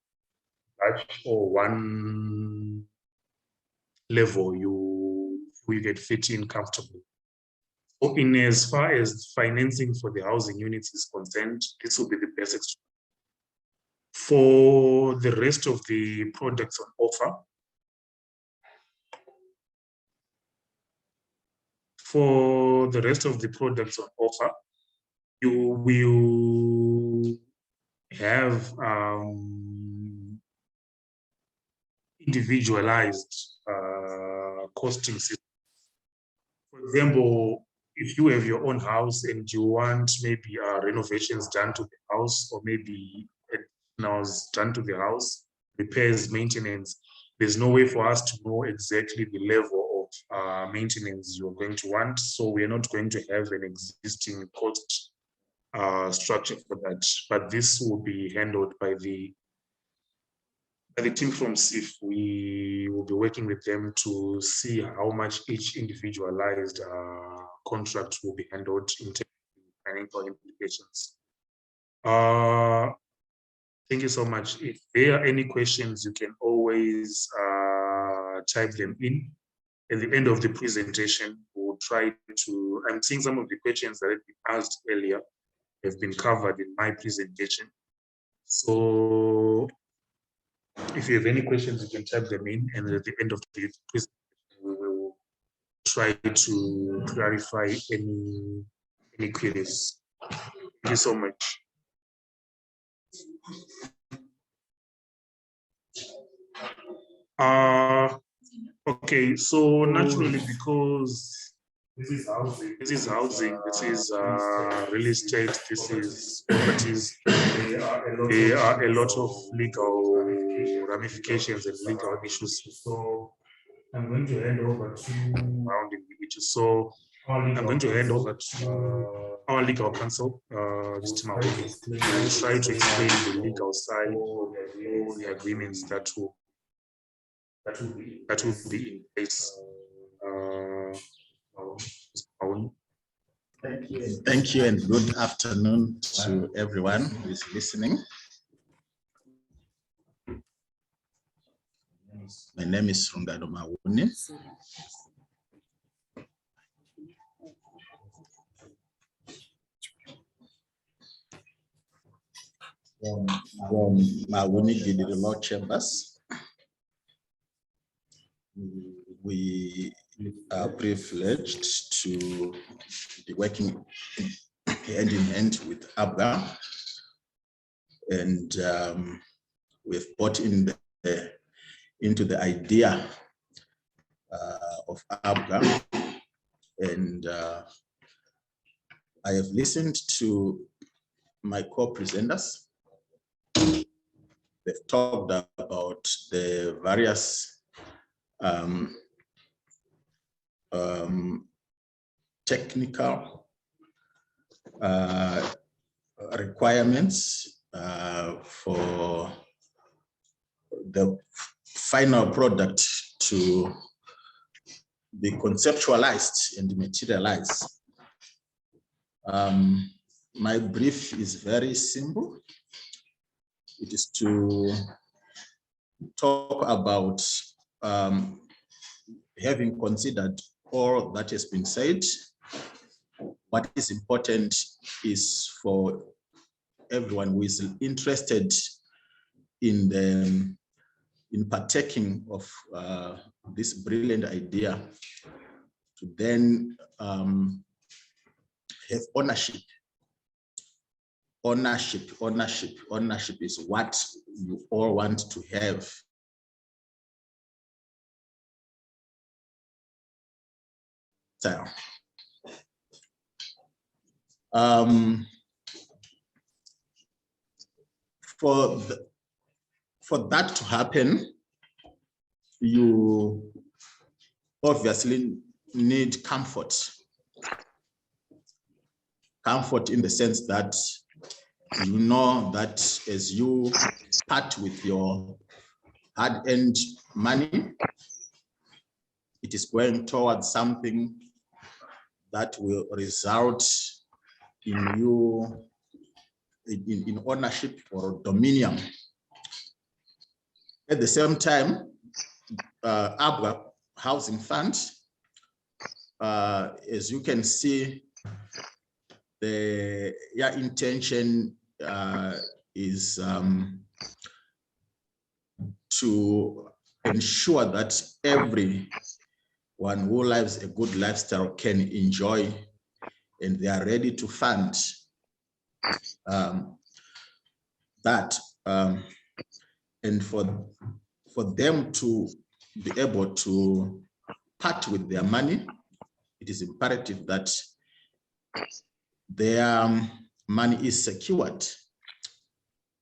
Speaker 6: batch or one level you get fit in comfortably. So in as far as financing for the housing units is concerned, this will be the best. For the rest of the products on offer, you will have individualized costing system. For example, if you have your own house and you want maybe renovations done to the house, or maybe done to the house, repairs, maintenance, there's no way for us to know exactly the level of maintenance you're going to want. So we're not going to have an existing cost structure for that. But this will be handled by the team from SIF. We will be working with them to see how much each individualized contract will be handled in terms of financial implications. Thank you so much. If there are any questions, you can always type them in. At the end of the presentation, we'll try to, I'm seeing some of the questions that have been asked earlier have been covered in my presentation. So if you have any questions, you can type them in, and at the end of the presentation, we will try to clarify any queries. Thank you so much. Okay, so naturally, because this is housing, this is real estate, this is properties, there are a lot of legal ramifications and legal issues. So I'm going to hand over to So I'm going to hand over to our legal counsel, Mr. Mawuni, to try to explain the legal side, all the agreements that will be in place.
Speaker 7: Thank you and good afternoon to everyone who is listening. My name is Rungano Mawuni. From Mawuni Gidiri Law Chambers. We are privileged to be working hand in hand with ABWA, and we've brought in into the idea of ABWA, and I have listened to my co-presenters. They've talked about the various technical requirements for the final product to be conceptualized and materialized. My brief is very simple. It is to talk about having considered all that has been said. What is important is for everyone who is interested in partaking of this brilliant idea to then have ownership. Ownership is what you all want to have. So, for that to happen, you obviously need comfort. Comfort in the sense that you know that as you part with your hard-earned money, it is going towards something that will result in you in ownership or dominion. At the same time, ABWA Housing Fund, as you can see, the intention is to ensure that everyone who lives a good lifestyle can enjoy, and they are ready to fund that. And for them to be able to part with their money, it is imperative that their money is secured.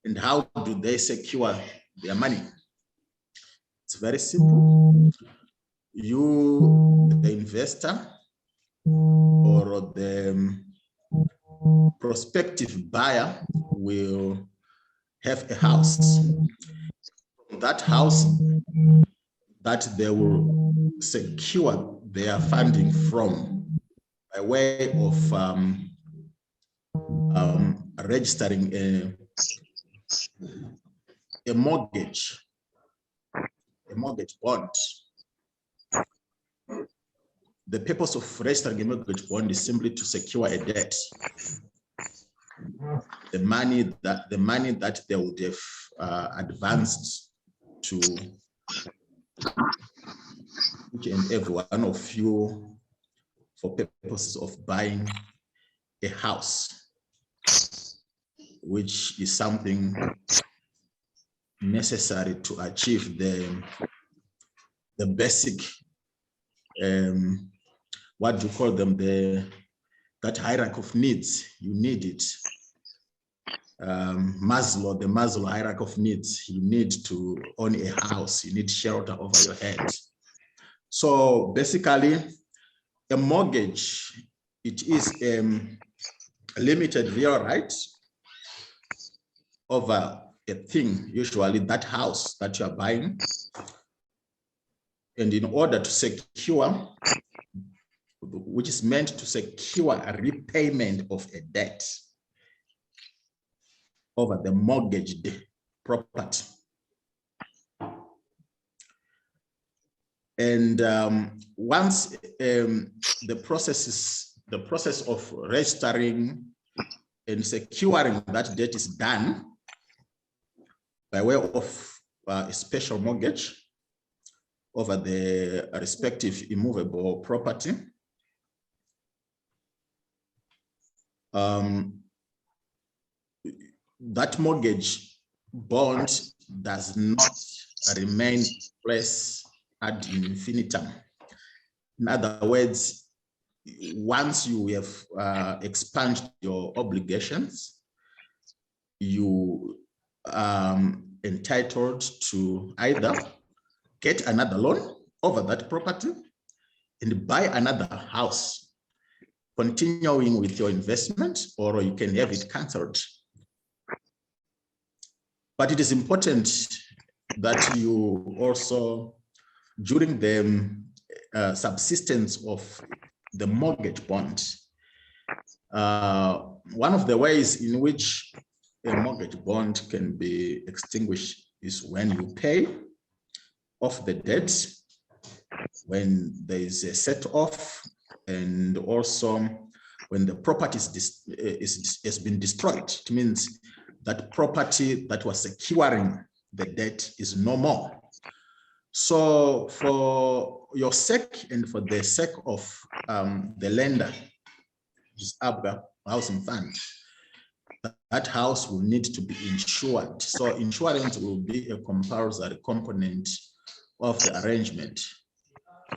Speaker 7: And how do they secure their money? It's very simple. You, the investor, or the prospective buyer, will have a house. That house that they will secure their funding from by way of registering a mortgage bond. The purpose of registering a mortgage bond is simply to secure a debt. The money that they would have advanced to each and every one of you for purposes of buying a house, which is something necessary to achieve the basic, what do you call them, that hierarchy of needs. You need it. The Maslow hierarchy of needs. You need to own a house. You need shelter over your head. So basically, a mortgage, it is a limited real right over a thing, usually that house that you are buying. And in order to secure, which is meant to secure a repayment of a debt over the mortgaged property. And once the process of registering and securing that debt is done by way of a special mortgage over the respective immovable property, that mortgage bond does not remain in place ad infinitum. In other words, once you have expunged your obligations, you are entitled to either get another loan over that property and buy another house, continuing with your investment, or you can have it cancelled. But it is important that you also, during the subsistence of the mortgage bond, one of the ways in which a mortgage bond can be extinguished is when you pay off the debt, when there is a set off, and also when the property has been destroyed. It means that property that was securing the debt is no more. So for your sake and for the sake of the lender, which is ABWA Housing Fund, that house will need to be insured. So insurance will be a compulsory component of the arrangement,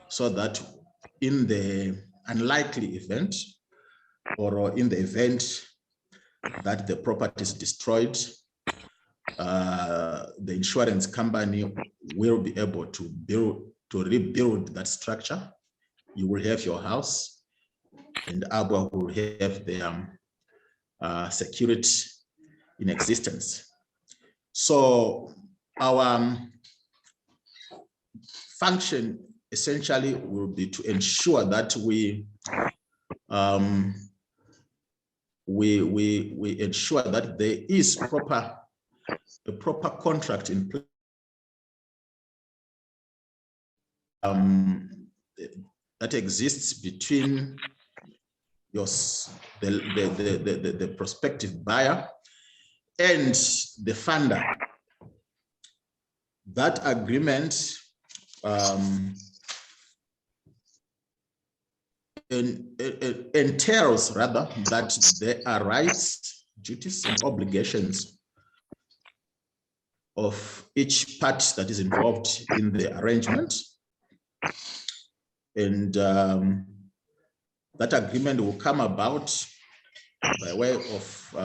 Speaker 7: so that in the unlikely event, or in the event that the property is destroyed, the insurance company will be able to rebuild that structure. You will have your house, and ABWA will have security in existence. So our function essentially will be to ensure that we ensure that there is a proper contract in place that exists between the prospective buyer and the funder. That agreement entails rather that there are rights, duties, and obligations of each part that is involved in the arrangement. And that agreement will come about by way of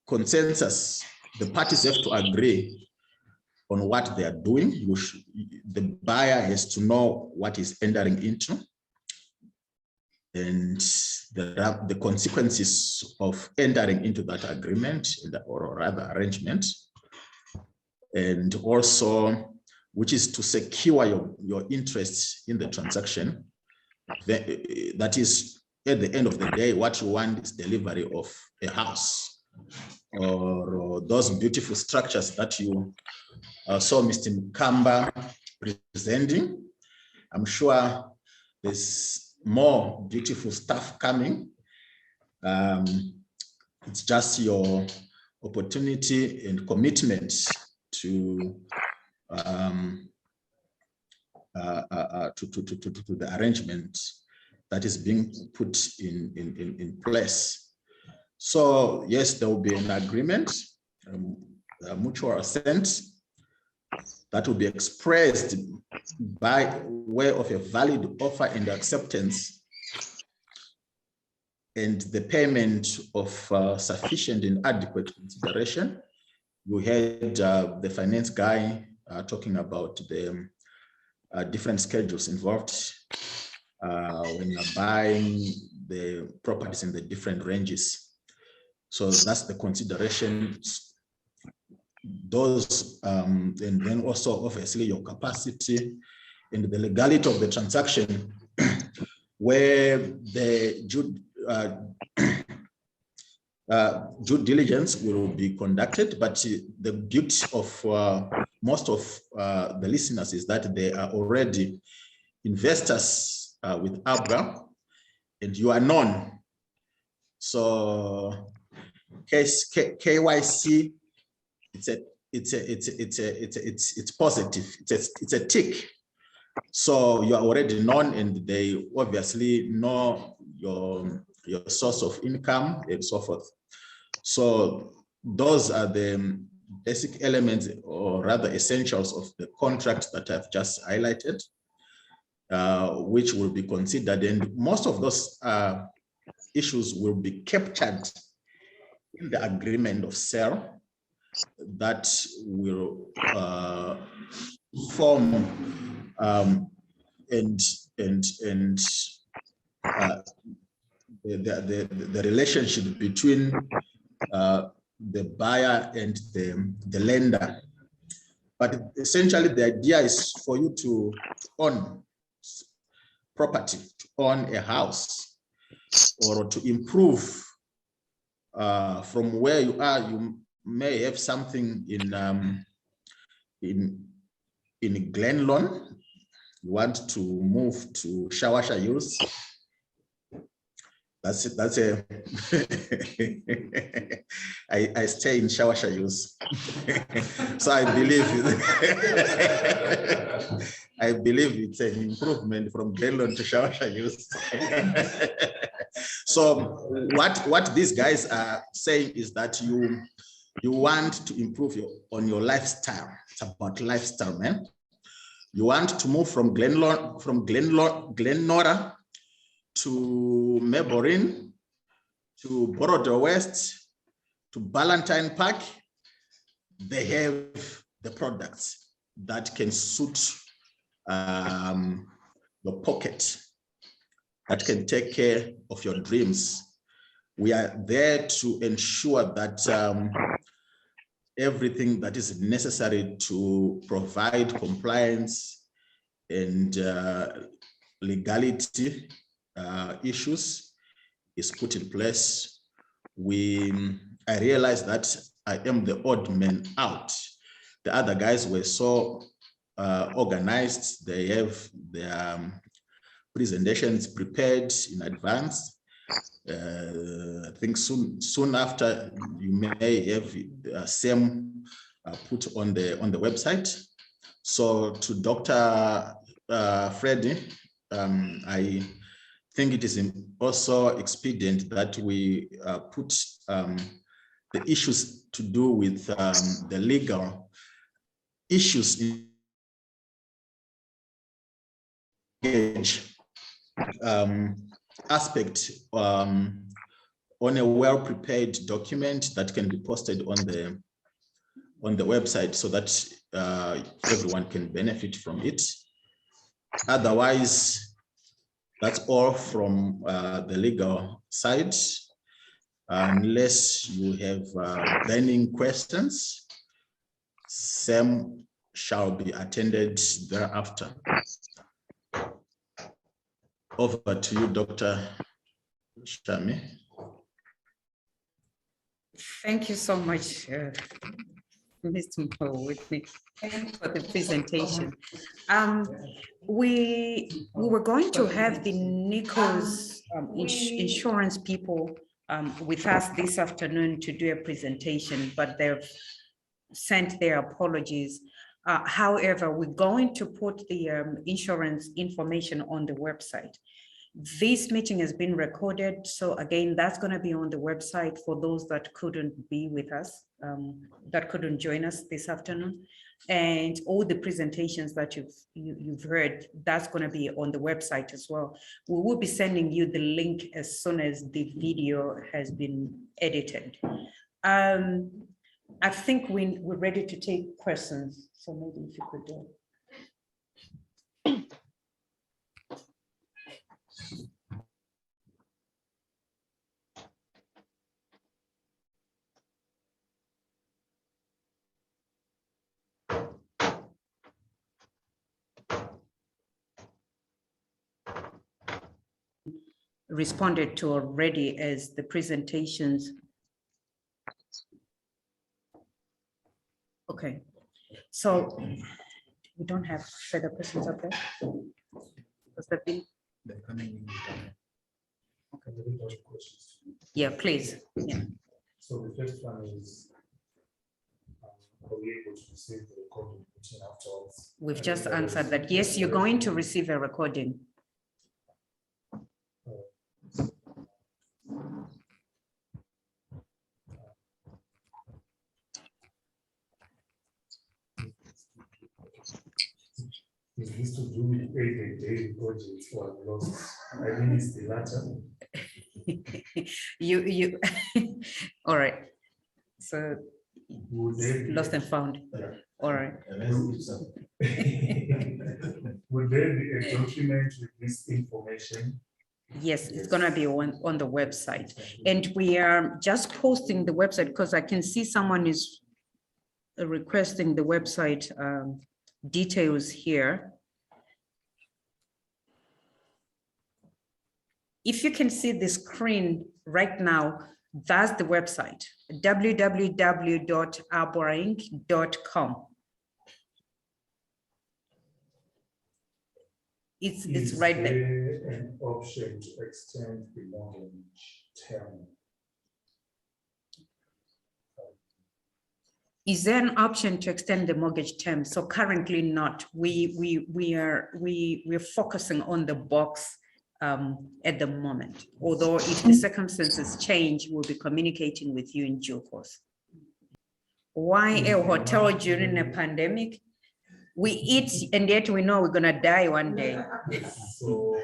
Speaker 7: consensus. The parties have to agree on what they are doing. The buyer has to know what he's entering into, and the consequences of entering into that agreement or rather arrangement, and also which is to secure your interests in the transaction. That is, at the end of the day, what you want is delivery of a house or those beautiful structures that you saw Mr. Mukamba presenting. I'm sure there's more beautiful stuff coming. It's just your opportunity and commitment to the arrangement that is being put in place. So yes, there will be an agreement, a mutual assent that will be expressed by way of a valid offer and acceptance, and the payment of sufficient and adequate consideration. You heard the finance guy talking about the different schedules involved when you're buying the properties in the different ranges. So that's the consideration. Those, and then also obviously your capacity and the legality of the transaction, where the due diligence will be conducted. But the beauty of most of the listeners is that they are already investors with ABWA, and you are known. So KYC, it's positive. It's a tick. So you are already known, and they obviously know your source of income and so forth. So those are the basic elements, or rather essentials, of the contract that I've just highlighted, which will be considered, and most of those issues will be captured in the agreement of sale that will form the relationship between the buyer and the lender. But essentially, the idea is for you to own property, to own a house, or to improve from where you are. You may have something in Glenlawn. You want to move to Shawasha use. That's it. That's a I stay in Shawasha use. So I believe it's an improvement from Glenlawn to Shawasha use. So what these guys are saying is that you want to improve on your lifestyle. It's about lifestyle, man. You want to move from Glenora to Melbourne, to Borodale West, to Ballantyne Park. They have the products that can suit your pocket. that can take care of your dreams. We are there to ensure that everything that is necessary to provide compliance and legality issues is put in place. I realized that I am the odd man out. The other guys were so organized. They have their presentations prepared in advance. I think soon after you may have same put on the website. So to Dr. Freddie, I think it is also expedient that we put the issues to do with the legal issues in aspect on a well-prepared document that can be posted on the website so that everyone can benefit from it. Otherwise, that's all from the legal side. Unless you have burning questions, same shall be attended thereafter. Over to you, Dr. Shami.
Speaker 3: Thank you so much, Mr. Whitney, for the presentation. We were going to have the NICO's insurance people with us this afternoon to do a presentation, but they've sent their apologies. However, we're going to put the insurance information on the website. This meeting has been recorded. So again, that's going to be on the website for those that couldn't be with us, that couldn't join us this afternoon. And all the presentations that you've heard, that's going to be on the website as well. We will be sending you the link as soon as the video has been edited. I think we're ready to take questions. So maybe if you could do it. Responded to already as the presentations. Okay, so we don't have further questions up there. Was that been? Yeah, please. Yeah.
Speaker 6: So the first one is, are we able to receive the recording afterwards?
Speaker 3: We've just answered that. Yes, you're going to receive a recording.
Speaker 6: Is this to do with a daily project or lost? I mean, it's the latter.
Speaker 3: You all right. So lost and found.
Speaker 6: Yeah.
Speaker 3: All right.
Speaker 6: Would there be a document with this information?
Speaker 3: Yes, it's gonna be on the website. And we are just posting the website because I can see someone is requesting the website details here. If you can see the screen right now, that's the website, www.abwainc.com. It's right there.
Speaker 6: Is there an option to extend the mortgage term?
Speaker 3: Is there an option to extend the mortgage term? So currently not. We're focusing on the box at the moment. Although if the circumstances change, we'll be communicating with you in due course. Why a hotel during a pandemic? We eat and yet we know we're gonna die one day.
Speaker 6: So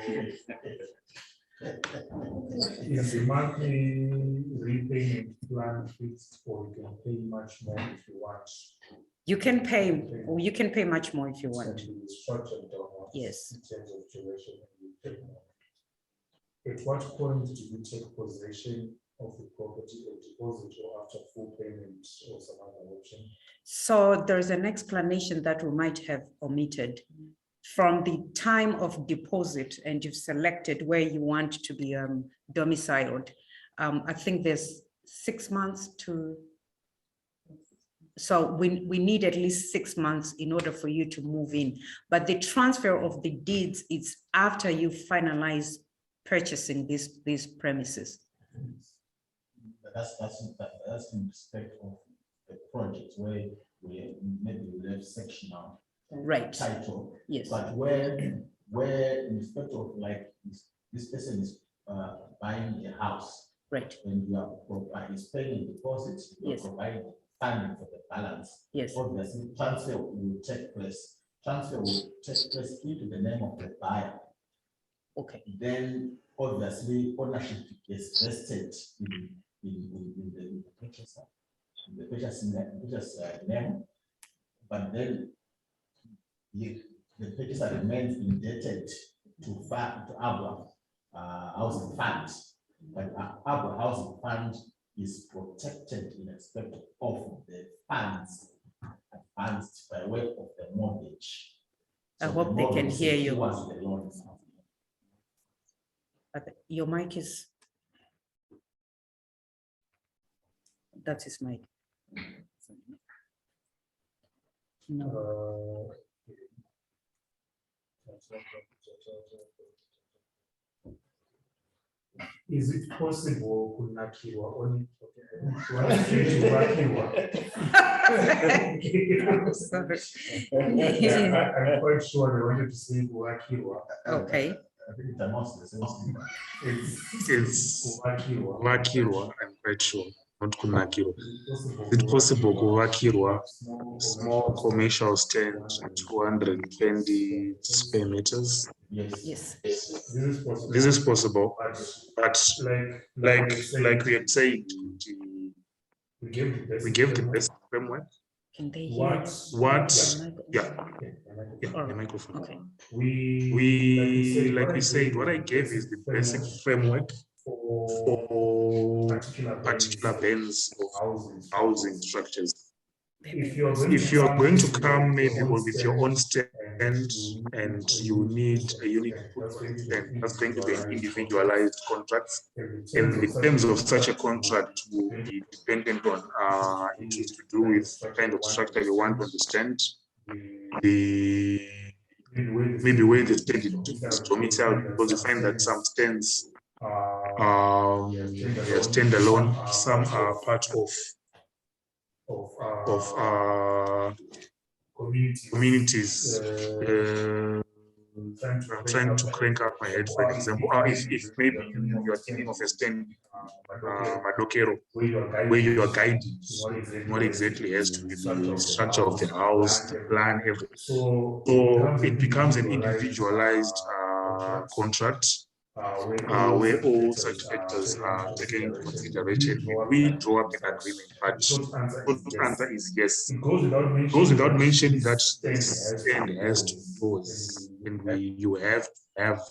Speaker 6: is the monthly repayment plan fixed, or you can pay much more if you want?
Speaker 3: You can pay, or you can pay much more if you want.
Speaker 6: Structured downwards
Speaker 3: Yes.
Speaker 6: in terms of duration. At what point do you take possession of the property or deposit or after full payment or some other option?
Speaker 3: So there's an explanation that we might have omitted. From the time of deposit, and you've selected where you want to be domiciled, I think there's 6 months to, so we need at least 6 months in order for you to move in. But the transfer of the deeds is after you finalize purchasing these premises.
Speaker 7: That's in respect of the project where we maybe we have sectional
Speaker 3: Right.
Speaker 7: title.
Speaker 3: Yes.
Speaker 7: But where in respect of like this person is buying a house.
Speaker 3: Right.
Speaker 7: And you are paying deposits, you
Speaker 3: Yes.
Speaker 7: provide funding for the balance.
Speaker 3: Yes.
Speaker 7: Obviously, transfer will take place. Transfer will take place into the name of the buyer.
Speaker 3: Okay.
Speaker 7: Then obviously ownership is vested in the purchaser, in the purchaser's name, but then the purchaser remains indebted to ABWA housing fund, but ABWA housing fund is protected in respect of the funds advanced by way of the mortgage.
Speaker 3: I hope they can hear you.
Speaker 7: Was the loan.
Speaker 3: Your mic is, that's his mic. No.
Speaker 6: Is it possible kunakirwa on I'm quite sure they wanted to say kuakirwa.
Speaker 3: Okay.
Speaker 7: I think it's almost the same thing.
Speaker 6: It's
Speaker 3: Kuakirwa.
Speaker 6: I'm quite sure, not kunakirwa. Is it possible kuvakirwa small commercial stand 220 square meters?
Speaker 3: Yes.
Speaker 6: This is possible, but like we had said, we gave the best framework.
Speaker 3: Can they hear?
Speaker 6: The microphone.
Speaker 3: Okay.
Speaker 6: We like we said, what I gave is the basic framework for particular bands of housing structures. If you're going to come maybe with your own stand and you need a unit, then that's going to be an individualized contract. And the terms of such a contract will be dependent on it is to do with the kind of structure you want to understand, maybe where the stand is domiciled, because you find that some stands they are standalone, some are part of communities. I'm trying to crank up my head, for example. If maybe you are thinking of a stand, Madokero, where you are guiding what exactly has to be the structure of the house, the plan, everything. So it becomes an individualized contract where all such factors are taken into consideration. We draw up an agreement, but the answer is yes. It goes without mentioning that this stand has to close, and you have to have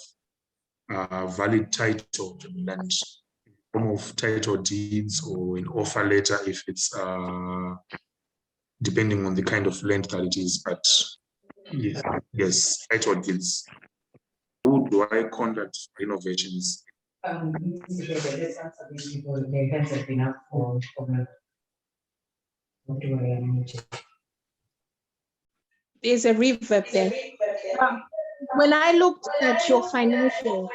Speaker 6: valid title to the land, form of title deeds or an offer letter if it's depending on the kind of land that it is. But yes, title deeds. Who do I conduct renovations?
Speaker 8: There's a reverb there. When I looked at your financial,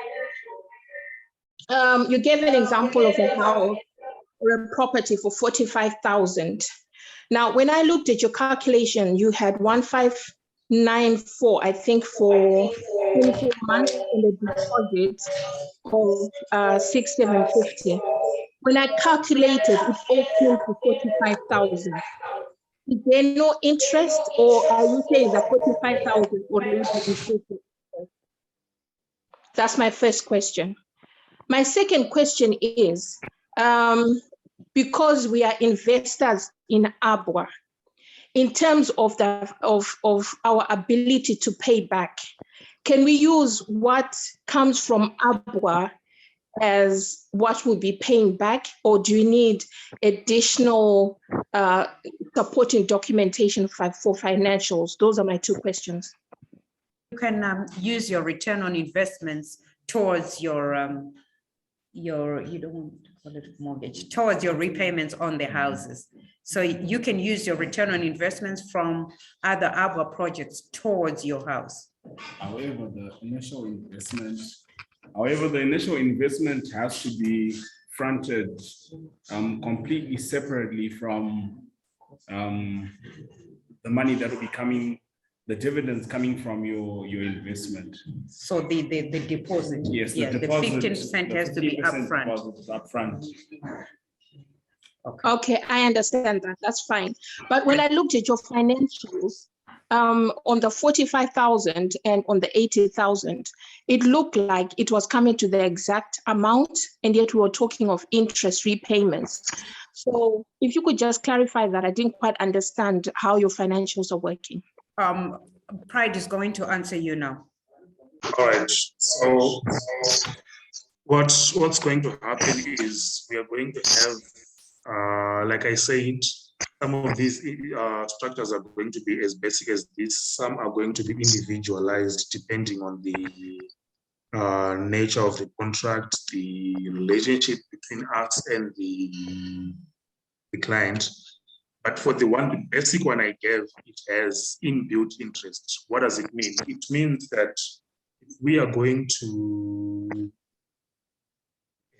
Speaker 8: you gave an example of a house or a property for 45,000. Now, when I looked at your calculation, you had 1594, I think, for 24 months in the deposit of 6,750. When I calculated, it all came to 45,000. Is there no interest, or are you saying that 45,000 already included? That's my first question. My second question is, because we are investors in ABWA, in terms of our ability to pay back, can we use what comes from ABWA as what we'll be paying back, or do you need additional supporting documentation for financials? Those are my two questions.
Speaker 3: You can use your return on investments towards your you don't want to call it mortgage, towards your repayments on the houses. So you can use your return on investments from other ABWA projects towards your house.
Speaker 4: However, the initial investment has to be fronted completely separately from the money that will be coming, the dividends coming from your investment.
Speaker 3: So the deposit.
Speaker 4: Yes,
Speaker 3: the 15% has to be upfront.
Speaker 4: Upfront.
Speaker 8: Okay, I understand that. That's fine. But when I looked at your financials, on the 45,000 and on the 80,000, it looked like it was coming to the exact amount, and yet we were talking of interest repayments. So if you could just clarify that, I didn't quite understand how your financials are working.
Speaker 3: Pride is going to answer you now.
Speaker 6: All right. So what's going to happen is we are going to have, like I said, some of these structures are going to be as basic as this. Some are going to be individualized depending on the nature of the contract, the relationship between us and the client. But for the basic one I gave, it has inbuilt interest. What does it mean? It means that if we are going to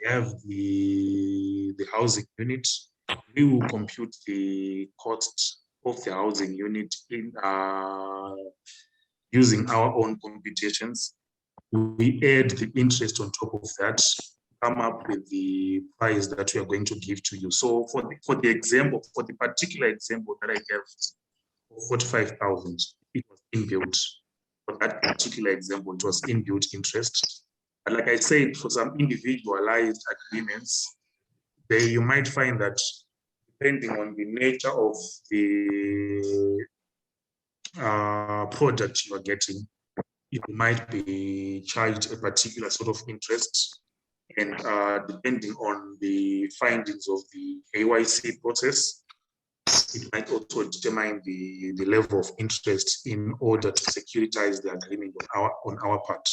Speaker 6: have the housing unit, we will compute the cost of the housing unit in using our own computations. We add the interest on top of that, come up with the price that we are going to give to you. So for the example, for the particular example that I gave, 45,000, it was inbuilt. For that particular example, it was inbuilt interest. And like I said, for some individualized agreements, you might find that depending on the nature of the product you are getting, you might be charged a particular sort of interest, and depending on the findings of the KYC process, it might also determine the level of interest in order to securitize the agreement on our part.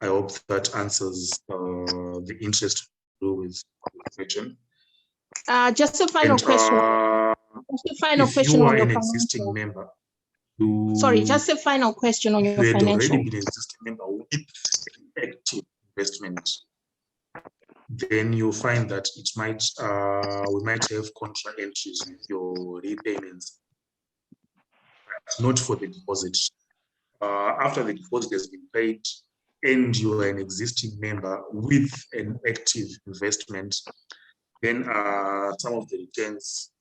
Speaker 6: I hope that answers the interest to do with the question.
Speaker 8: Just a final question. Just a final question on your
Speaker 6: existing member.
Speaker 8: Sorry, just a final question on your financial.
Speaker 6: Already been an existing member with active investment, then you'll find that it might we might have contra entries with your repayments, not for the deposit. After the deposit has been paid and you are an existing member with an active investment, then some of the returns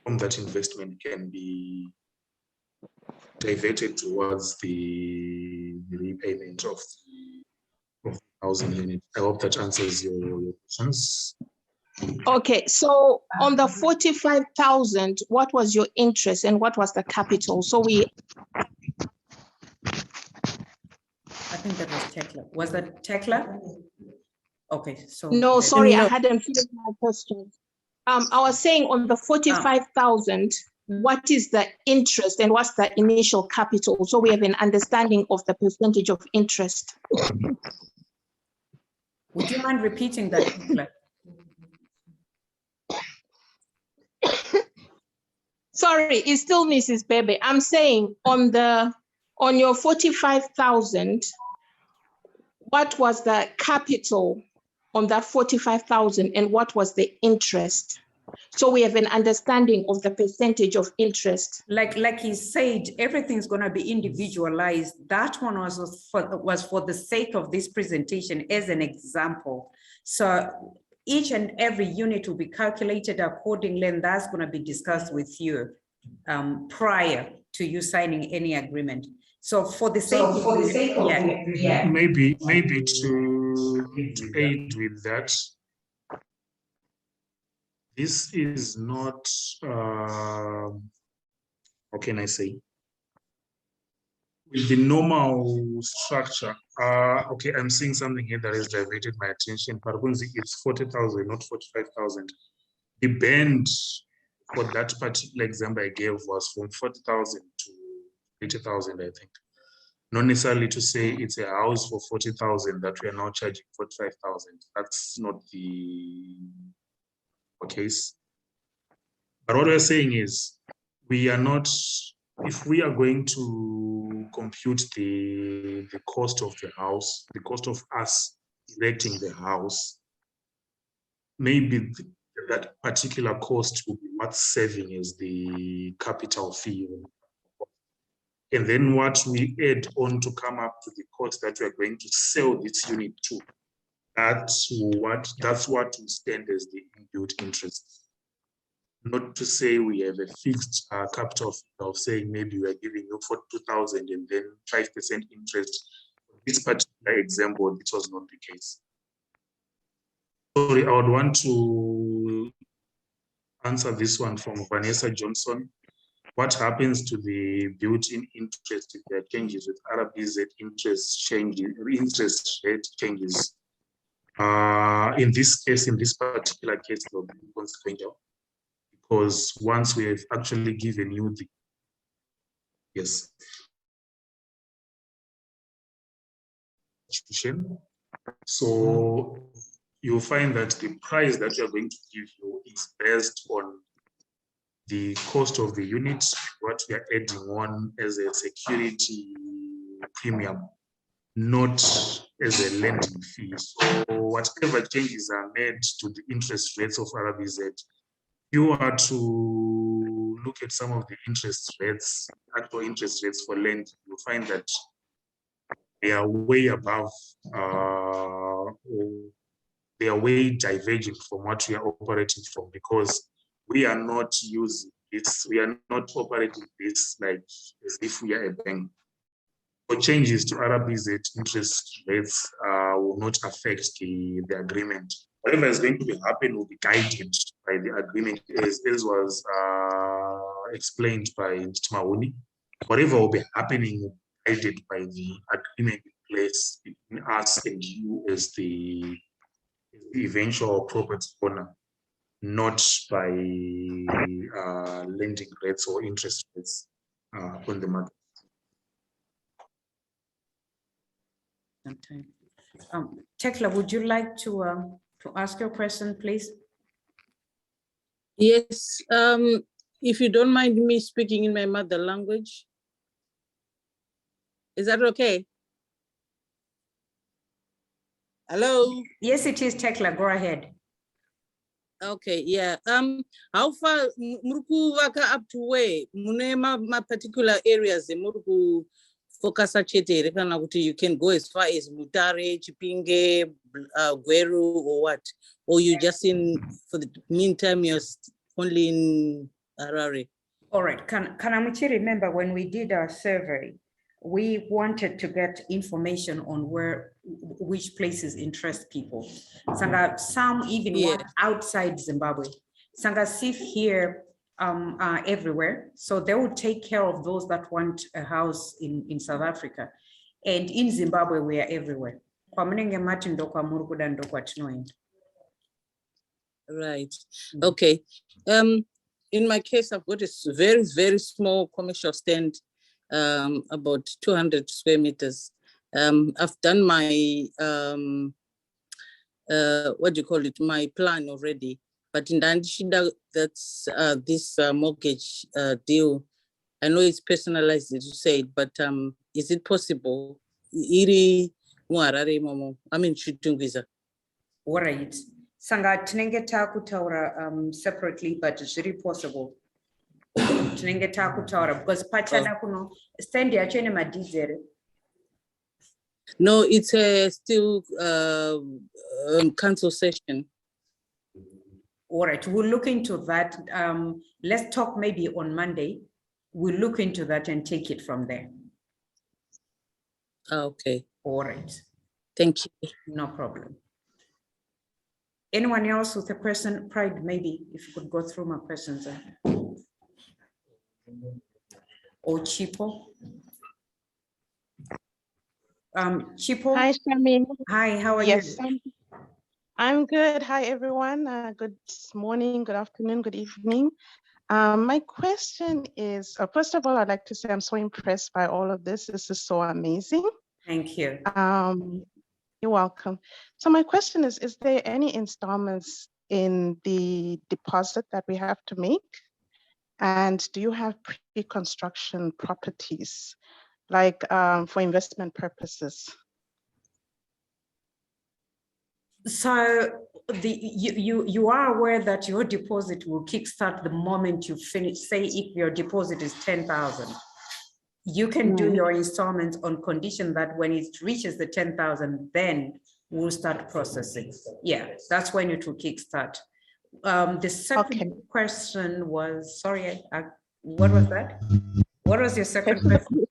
Speaker 6: from that investment can be diverted towards the repayment of the housing unit. I hope that answers your questions.
Speaker 8: Okay, so on the 45,000, what was your interest and what was the capital? So
Speaker 3: I think that was Tekla. Was that Tekla? Okay, so.
Speaker 8: No, sorry, I hadn't finished my question. I was saying on the 45,000, what is the interest and what's the initial capital? So we have an understanding of the percentage of interest.
Speaker 3: Would you mind repeating that, Tekla?
Speaker 8: Sorry, it's still Mrs. Bebe. I'm saying on your 45,000, what was the capital on that 45,000 and what was the interest? So we have an understanding of the percentage of interest.
Speaker 3: Like he said, everything's going to be individualized. That one was for the sake of this presentation as an example. So each and every unit will be calculated accordingly, and that's going to be discussed with you prior to you signing any agreement. So for the sake of
Speaker 6: maybe to aid with that, this is not how can I say? with the normal structure, okay, I'm seeing something here that has diverted my attention. Parkunzi, it's 40,000, not 45,000. The band for that particular example I gave was from 40,000 to 80,000, I think. Not necessarily to say it's a house for 40,000 that we are now charging 45,000. That's not the case. But what we're saying is, we are not, if we are going to compute the cost of the house, the cost of us erecting the house, maybe that particular cost will be what's saving as the capital fee. And then what we add on to come up to the cost that we're going to sell this unit to, that's what will stand as the inbuilt interest. Not to say we have a fixed capital of saying maybe we are giving you 42,000 and then 5% interest. For this particular example, this was not the case. Sorry, I would want to answer this one from Vanessa Johnson. What happens to the built-in interest if there are changes with RBZ interest rate changes? In this case, in this particular case, it will be consequential, because once we have actually given you the, yes, so you'll find that the price that we are going to give you is based on the cost of the unit, what we are adding on as a security premium, not as a lending fee. So whatever changes are made to the interest rates of RBZ, you are to look at some of the interest rates, actual interest rates for lending, you'll find that they are way above, they are way diverging from what we are operating from, because we are not using this, we are not operating this like as if we are a bank. So changes to RBZ interest rates will not affect the agreement. Whatever is going to be happen will be guided by the agreement, as was explained by Mauni. Whatever will be happening will be guided by the agreement in place between us and you as the eventual property owner, not by lending rates or interest rates on the market.
Speaker 3: Tekla, would you like to ask your question, please?
Speaker 9: Yes, if you don't mind me speaking in my mother language. Is that okay? Hello?
Speaker 3: Yes, it is, Tekla, go ahead.
Speaker 9: Okay, yeah. How far Muruku waka up to where? Ma particular areas the Muruku focus chete rekana kuti you can go as far as Mutare, Chipinge, Gweru, or what? Or you just in, for the meantime, you're only in Harare?
Speaker 3: All right, Kanamuchi, remember when we did our survey, we wanted to get information on which places interest people. Sanga, some even want outside Zimbabwe. Sanga SIF here are everywhere. So they will take care of those that want a house in South Africa. And in Zimbabwe, we are everywhere.
Speaker 9: Right, okay. In my case, I've got a very, very small commercial stand, about 200 square meters. I've done my, what do you call it, my plan already. But in Dandishida, that's this mortgage deal. I know it's personalized, as you said, but is it possible? I mean, shooting visa.
Speaker 3: All right. Sanga tinenge takutaura separately, but it's really possible. Tinenge takutaura because pachana kuno stand yachene madizere.
Speaker 9: No, it's a still council session.
Speaker 3: All right, we'll look into that. Let's talk maybe on Monday. We'll look into that and take it from there.
Speaker 9: Okay.
Speaker 3: All right.
Speaker 9: Thank you.
Speaker 3: No problem. Anyone else with a question? Pride, maybe if you could go through my questions. Or Chipo. Chipo.
Speaker 8: Hi, Shami.
Speaker 3: Hi, how are
Speaker 8: Yes,
Speaker 3: you?
Speaker 8: I'm good. Hi, everyone. Good morning, good afternoon, good evening. My question is, first of all, I'd like to say I'm so impressed by all of this. This is so amazing.
Speaker 3: Thank you.
Speaker 8: You're welcome. So my question is there any installments in the deposit that we have to make? And do you have pre-construction properties, like for investment purposes?
Speaker 3: So you are aware that your deposit will kickstart the moment you finish. Say if your deposit is 10,000, you can do your installments on condition that when it reaches the 10,000, then we'll start processing. Yeah, that's when it will kickstart. The second question was, sorry, what was that? What was your second question?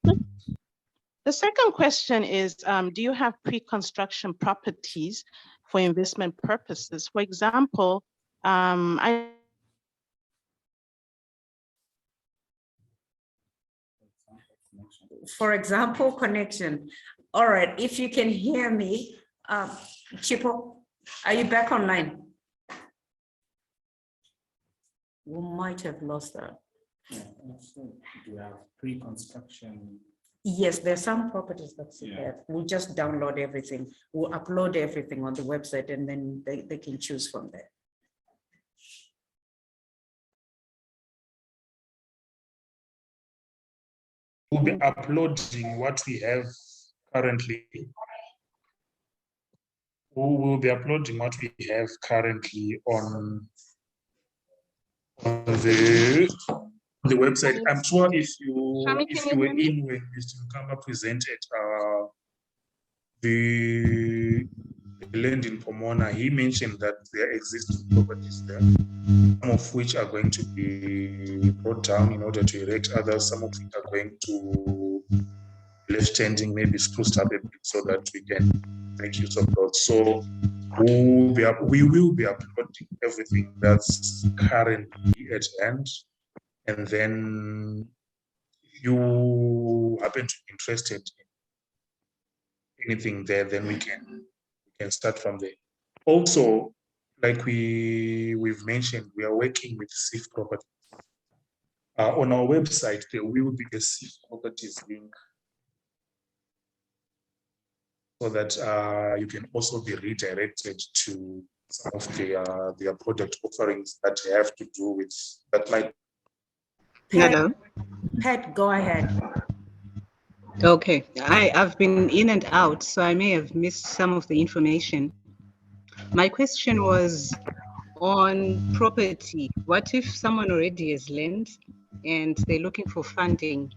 Speaker 8: The second question is, do you have pre-construction properties for investment purposes? For example,
Speaker 3: For example, connection. All right, if you can hear me, Chipo, are you back online? We might have lost that.
Speaker 4: Do you have pre-construction?
Speaker 3: Yes, there's some properties that say that. We'll just download everything. We'll upload everything on the website and then they can choose from there.
Speaker 6: We'll be uploading what we have currently. We will be uploading what we have currently on the website. I'm sure if you were in when Mr. Nkamba presented the land in Pomona, he mentioned that there exist properties there, some of which are going to be brought down in order to erect others, some of which are going to be left standing, maybe spruced up a bit so that we can make use of those. So we will be uploading everything that's currently at hand, and then you happen to be interested in anything there, then we can start from there. Also, like we've mentioned, we are working with SIF properties. On our website, there will be a SIF properties link so that you can also be redirected to some of their product offerings that have to do with that might.
Speaker 10: Hello.
Speaker 3: Pat, go ahead.
Speaker 10: Okay, I've been in and out, so I may have missed some of the information. My question was on property. What if someone already has land and they're looking for funding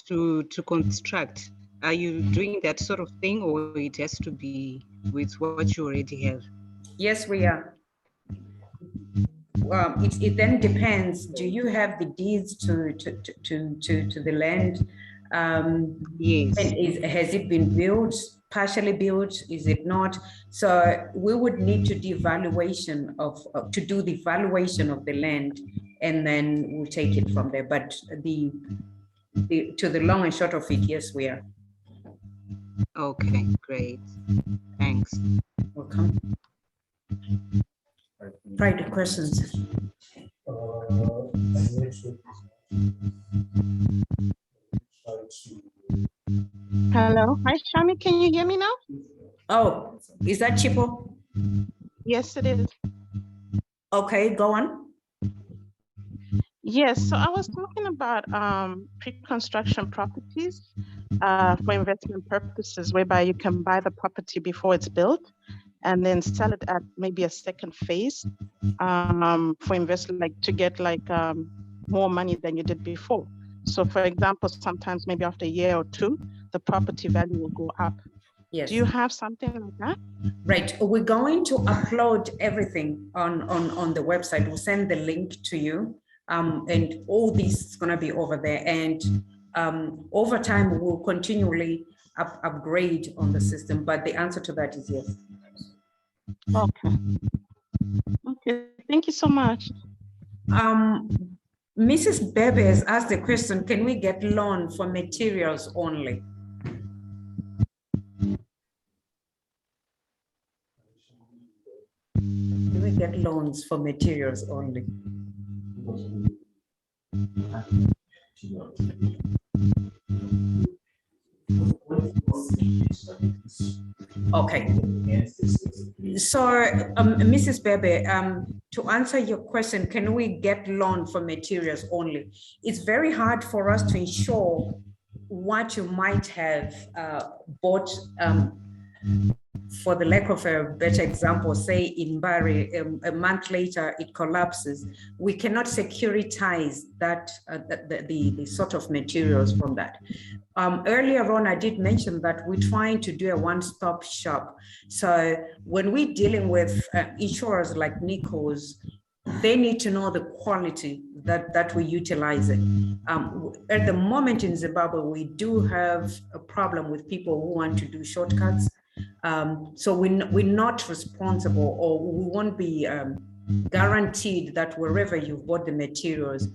Speaker 10: to construct? Are you doing that sort of thing, or it has to be with what you already have?
Speaker 3: Yes, we are. It then depends. Do you have the deeds to the land?
Speaker 10: Yes.
Speaker 3: And has it been built, partially built? Is it not? So we would need to do valuation to do the valuation of the land, and then we'll take it from there. But to the long and short of it, yes, we are.
Speaker 10: Okay, great. Thanks.
Speaker 3: Welcome. Right, questions?
Speaker 8: Hello, hi Shami, can you hear me now?
Speaker 3: Oh, is that Chipo?
Speaker 8: Yes, it is.
Speaker 3: Okay, go on.
Speaker 8: Yes, so I was talking about pre-construction properties for investment purposes, whereby you can buy the property before it's built and then sell it at maybe a second phase for investment, like to get like more money than you did before. So for example, sometimes maybe after a year or two, the property value will go up.
Speaker 3: Yes.
Speaker 8: Do you have something like that?
Speaker 3: Right, we're going to upload everything on the website. We'll send the link to you. And all this is going to be over there, and over time we'll continually upgrade on the system, but the answer to that is yes.
Speaker 8: Okay, thank you so much.
Speaker 3: Mrs. Bebe has asked the question, can we get loan for materials only? get loans for materials only? Okay. So, Mrs. Bebe, to answer your question, can we get loan for materials only? It's very hard for us to ensure what you might have bought, for the lack of a better example, say in Bari, a month later it collapses. We cannot securitize that, the sort of materials from that. Earlier on, I did mention that we're trying to do a one-stop shop. So when we're dealing with insurers like Nico's, they need to know the quality that we're utilizing. At the moment in Zimbabwe, we do have a problem with people who want to do shortcuts. So we're not responsible, or we won't be guaranteed that wherever you've bought the materials,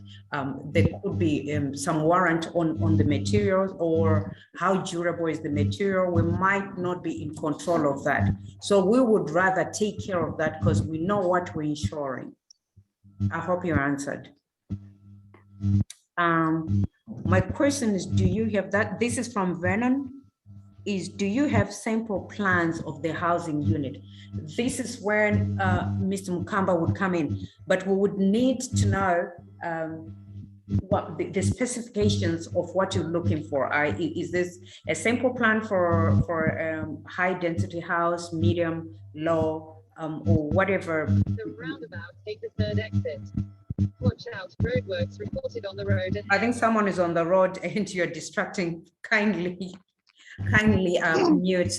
Speaker 3: there could be some warrant on the materials, or how durable is the material. We might not be in control of that. So we would rather take care of that because we know what we're insuring. I hope you answered. My question is, do you have that? This is from Vernon. Do you have sample plans of the housing unit? This is where Mr. Mukamba would come in, but we would need to know what the specifications of what you're looking for. Is this a sample plan for high density house, medium, low, or whatever?
Speaker 11: The roundabout, take the third exit. Watch out, roadworks reported on the road.
Speaker 3: I think someone is on the road and you're distracting. Kindly mute.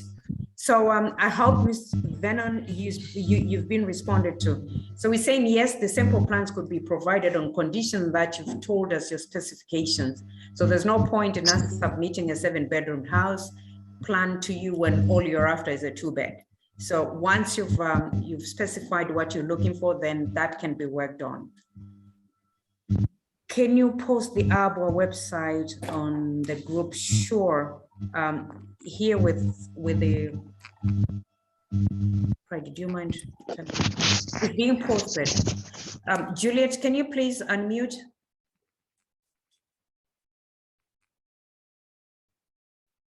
Speaker 3: So I hope Ms. Venon, you've been responded to. So we're saying yes, the sample plans could be provided on condition that you've told us your specifications. So there's no point in us submitting a 7-bedroom house plan to you when all you're after is a 2-bed. So once you've specified what you're looking for, then that can be worked on. Can you post the ABWA website on the group? Sure. Here with the, Craig, do you mind? It's being posted. Juliet, can you please unmute?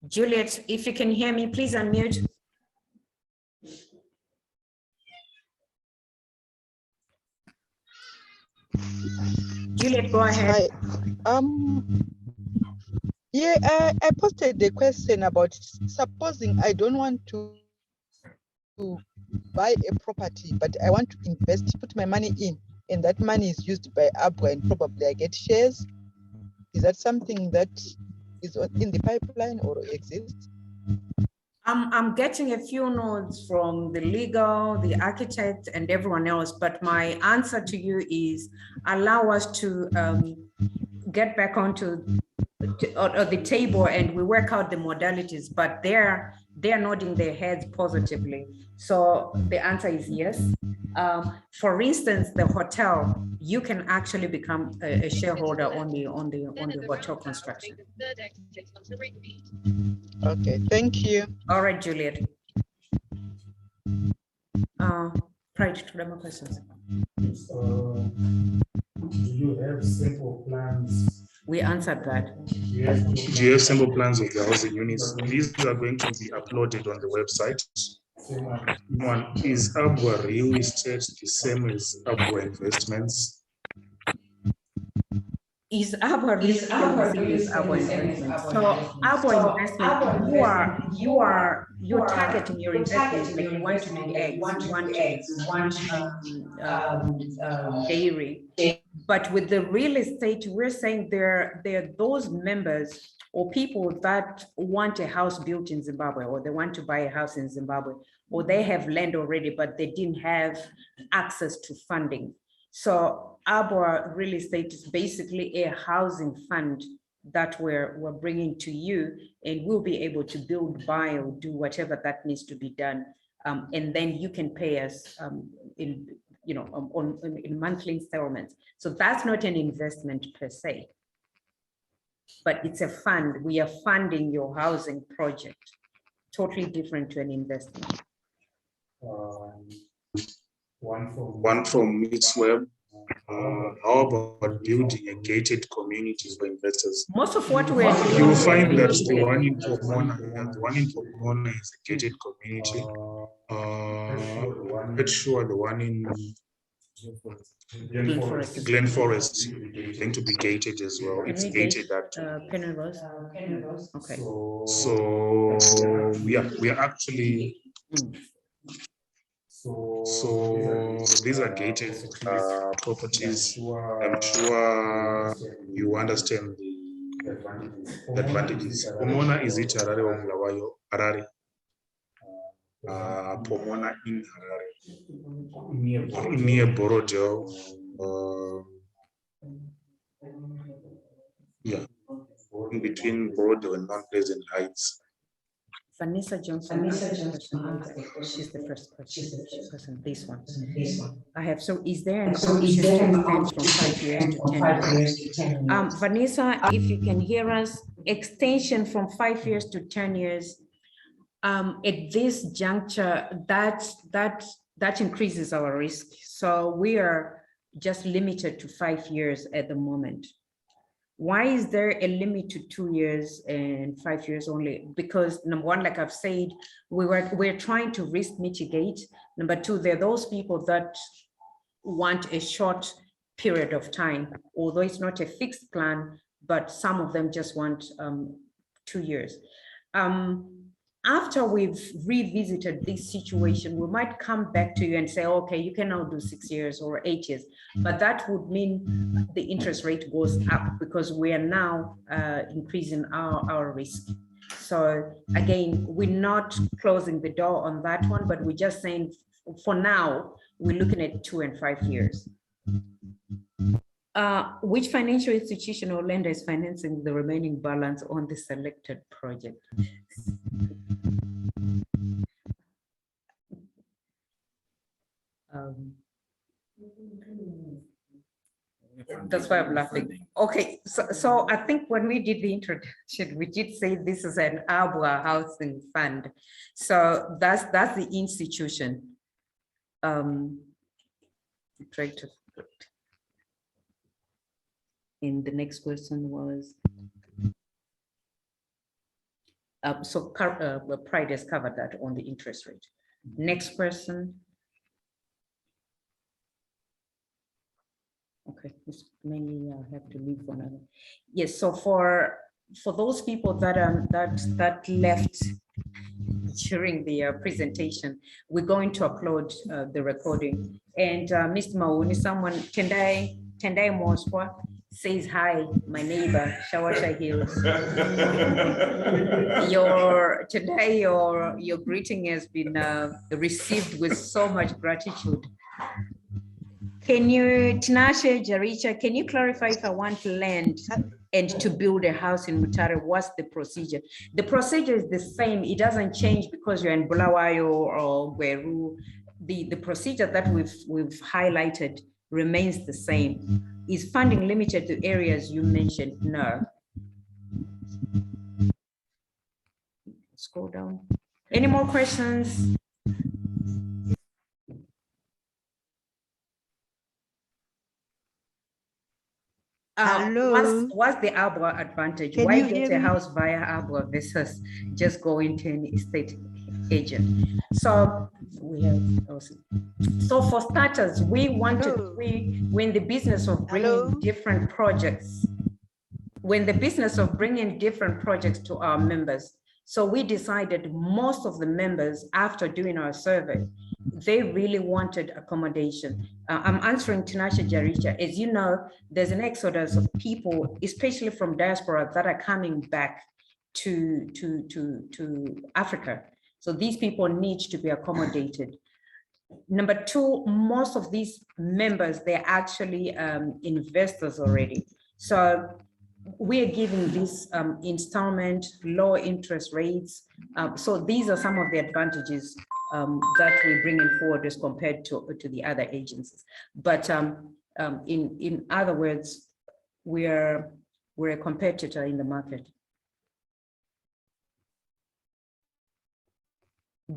Speaker 3: Juliet, if you can hear me, please unmute. Juliet, go ahead.
Speaker 12: Hi. Yeah, I posted the question about supposing I don't want to buy a property, but I want to invest, put my money in, and that money is used by ABWA and probably I get shares. Is that something that is in the pipeline or exists?
Speaker 3: I'm getting a few notes from the legal, the architect, and everyone else, but my answer to you is allow us to get back onto the table and we work out the modalities, but they're nodding their heads positively. So the answer is yes. For instance, the hotel, you can actually become a shareholder on the hotel construction.
Speaker 12: Okay, thank you.
Speaker 3: All right, Juliet. Prior to the more questions.
Speaker 6: Do you have simple plans?
Speaker 3: We answered that.
Speaker 6: Do you have simple plans of the housing units? These are going to be uploaded on the website. One, is ABWA real estate the same as ABWA investments?
Speaker 3: Is ABWA real estate ABWA investment? So ABWA investment, you're targeting your investment, like you want to do eggs, you want to dairy. But with the real estate, we're saying there are those members or people that want a house built in Zimbabwe, or they want to buy a house in Zimbabwe, or they have land already, but they didn't have access to funding. So ABWA real estate is basically a housing fund that we're bringing to you, and we'll be able to build, buy, or do whatever that needs to be done. And then you can pay us in monthly installments. So that's not an investment per se, but it's a fund. We are funding your housing project, totally different to an investment.
Speaker 6: One from Ms. Webb. How about building a gated communities for investors?
Speaker 3: Most of what we're doing.
Speaker 6: You will find that the one in Pomona, is a gated community. I'm not sure the one in Glen Forest is going to be gated as well. It's gated that.
Speaker 3: Penrose. Okay.
Speaker 6: So we are actually. So these are gated properties. I'm sure you understand the advantages. Pomona is it Harare or Bulawayo? Harare. Pomona in Harare. Near Borodale. Yeah, in between Borodale and Mount Pleasant Heights.
Speaker 3: Vanessa Johnson. She's the first person. This one. I have. So, is there an option to extend from 5 years to 10 years? Vanessa, if you can hear us, extension from 5 years to 10 years. At this juncture, that increases our risk. So we are just limited to 5 years at the moment. Why is there a limit to 2 years and 5 years only? Because number one, like I've said, we're trying to risk mitigate. Number two, there are those people that want a short period of time, although it's not a fixed plan, but some of them just want 2 years. After we've revisited this situation, we might come back to you and say, okay, you can now do 6 years or 8 years, but that would mean the interest rate goes up because we are now increasing our risk. So again, we're not closing the door on that one, but we're just saying for now, we're looking at 2 and 5 years. Which financial institution or lender is financing the remaining balance on the selected project? That's why I'm laughing. Okay, so I think when we did the introduction, we did say this is an ABWA housing fund. So that's the institution. Try to. And the next question was. So Pride has covered that on the interest rate. Next person. Okay, maybe I'll have to leave for another. Yes, so for those people that that left during the presentation, we're going to upload the recording. And Mr. Mauni, someone, Tendai Moswa says hi, my neighbor, Shawasha Hills. Today your greeting has been received with so much gratitude. Can you, Tinashe Jaricha, can you clarify if I want land and to build a house in Mutare, what's the procedure? The procedure is the same. It doesn't change because you're in Bulawayo or Gweru. The procedure that we've highlighted remains the same. Is funding limited to areas you mentioned? No. Scroll down. Any more questions? What's the ABWA advantage? Why get a house via ABWA versus just going to an estate agent? So we have also. So for starters, we're in the business of bringing different projects. We're in the business of bringing different projects to our members. So we decided most of the members, after doing our survey, they really wanted accommodation. I'm answering Tinashe Jaricha. As you know, there's an exodus of people, especially from diaspora, that are coming back to Africa. So these people need to be accommodated. Number two, most of these members, they're actually investors already. So we are giving this installment, low interest rates. So these are some of the advantages that we're bringing forward as compared to the other agencies. But in other words, we're a competitor in the market.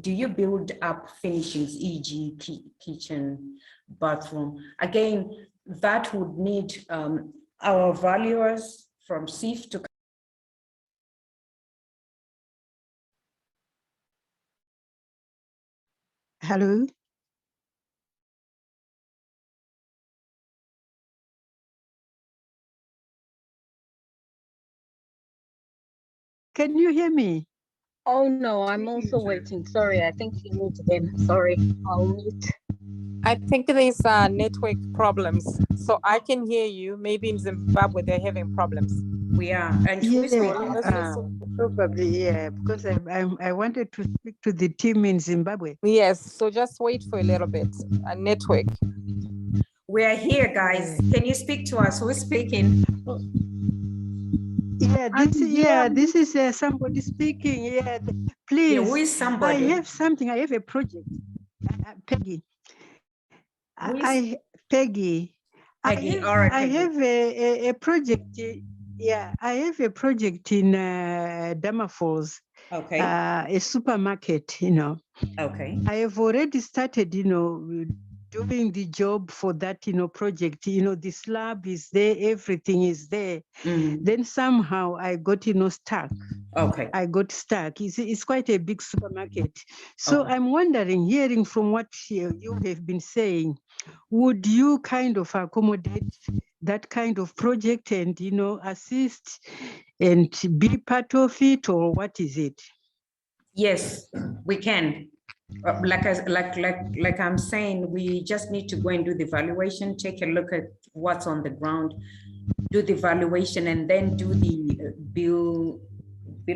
Speaker 3: do you build up finishings, e.g. kitchen, bathroom? Again, that would need our valuers from SIF to
Speaker 13: Hello. Can you hear me?
Speaker 14: Oh no, I'm also waiting. Sorry, I think you need them. Sorry, I'll mute.
Speaker 15: I think there's network problems. So I can hear you. Maybe in Zimbabwe, they're having problems.
Speaker 3: We are. And who is
Speaker 13: probably, yeah, because I wanted to speak to the team in Zimbabwe.
Speaker 15: Yes, so just wait for a little bit. A network.
Speaker 3: We are here, guys. Can you speak to us? Who's speaking?
Speaker 13: Yeah, this is somebody speaking. Yeah, please.
Speaker 3: Yeah, who is somebody?
Speaker 13: I have something. I have a project. Peggy. Peggy.
Speaker 3: Peggy, all right.
Speaker 13: I have a project. Yeah, I have a project in Dama Falls.
Speaker 3: Okay.
Speaker 13: A supermarket, you know.
Speaker 3: Okay.
Speaker 13: I have already started, you know, doing the job for that, you know, project. You know, the slab is there, everything is there. Then somehow I got, you know, stuck.
Speaker 3: Okay.
Speaker 13: I got stuck. It's quite a big supermarket. So I'm wondering, hearing from what you have been saying, would you kind of accommodate that kind of project and, you know, assist and be part of it, or what is it?
Speaker 3: Yes, we can. Like I'm saying, we just need to go and do the valuation, take a look at what's on the ground, do the valuation, and then do the bill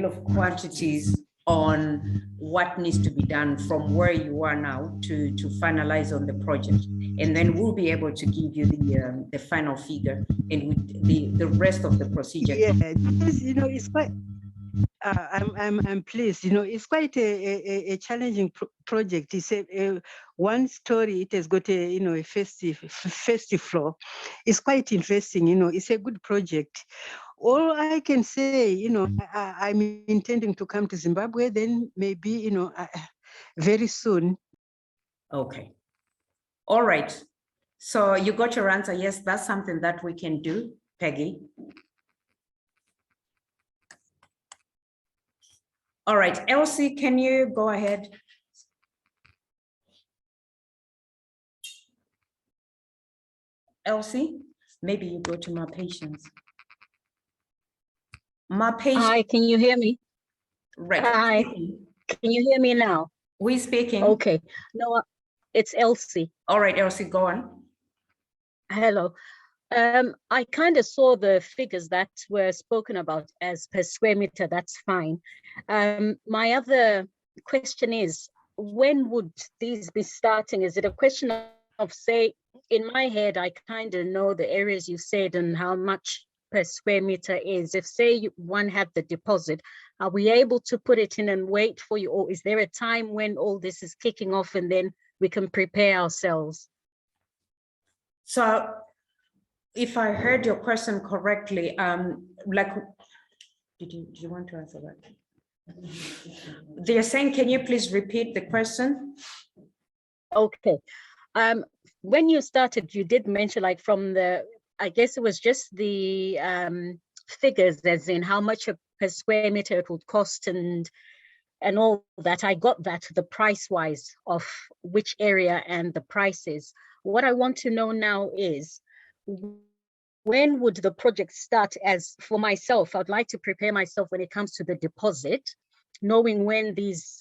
Speaker 3: of quantities on what needs to be done from where you are now to finalize on the project. And then we'll be able to give you the final figure and with the rest of the procedure.
Speaker 13: Yeah, because, you know, it's quite, I'm pleased, you know, it's quite a challenging project. It's a one story, it has got a, you know, a festive floor. It's quite interesting, you know, it's a good project. All I can say, you know, I'm intending to come to Zimbabwe, then maybe, you know, very soon.
Speaker 3: Okay. All right. So you got your answer. Yes, that's something that we can do, Peggy. All right, Elsie, can you go ahead? Elsie, maybe you go to my patients. My patient.
Speaker 14: Hi, can you hear me?
Speaker 3: Right.
Speaker 14: Hi, can you hear me now?
Speaker 3: Who is speaking?
Speaker 14: Okay, no, it's Elsie.
Speaker 3: All right, Elsie, go on.
Speaker 14: Hello. I kind of saw the figures that were spoken about as per square meter, that's fine. My other question is, when would these be starting? Is it a question of, say, in my head, I kind of know the areas you said and how much per square meter is. If, say, one had the deposit, are we able to put it in and wait for you? Or is there a time when all this is kicking off and then we can prepare ourselves?
Speaker 3: So if I heard your question correctly, like, did you want to answer that? They're saying, can you please repeat the question?
Speaker 14: Okay. When you started, you did mention, like, from the, I guess it was just the figures, as in how much per square meter it would cost and all that. I got that, the price wise of which area and the prices. What I want to know now is, when would the project start? As for myself, I'd like to prepare myself when it comes to the deposit, knowing when these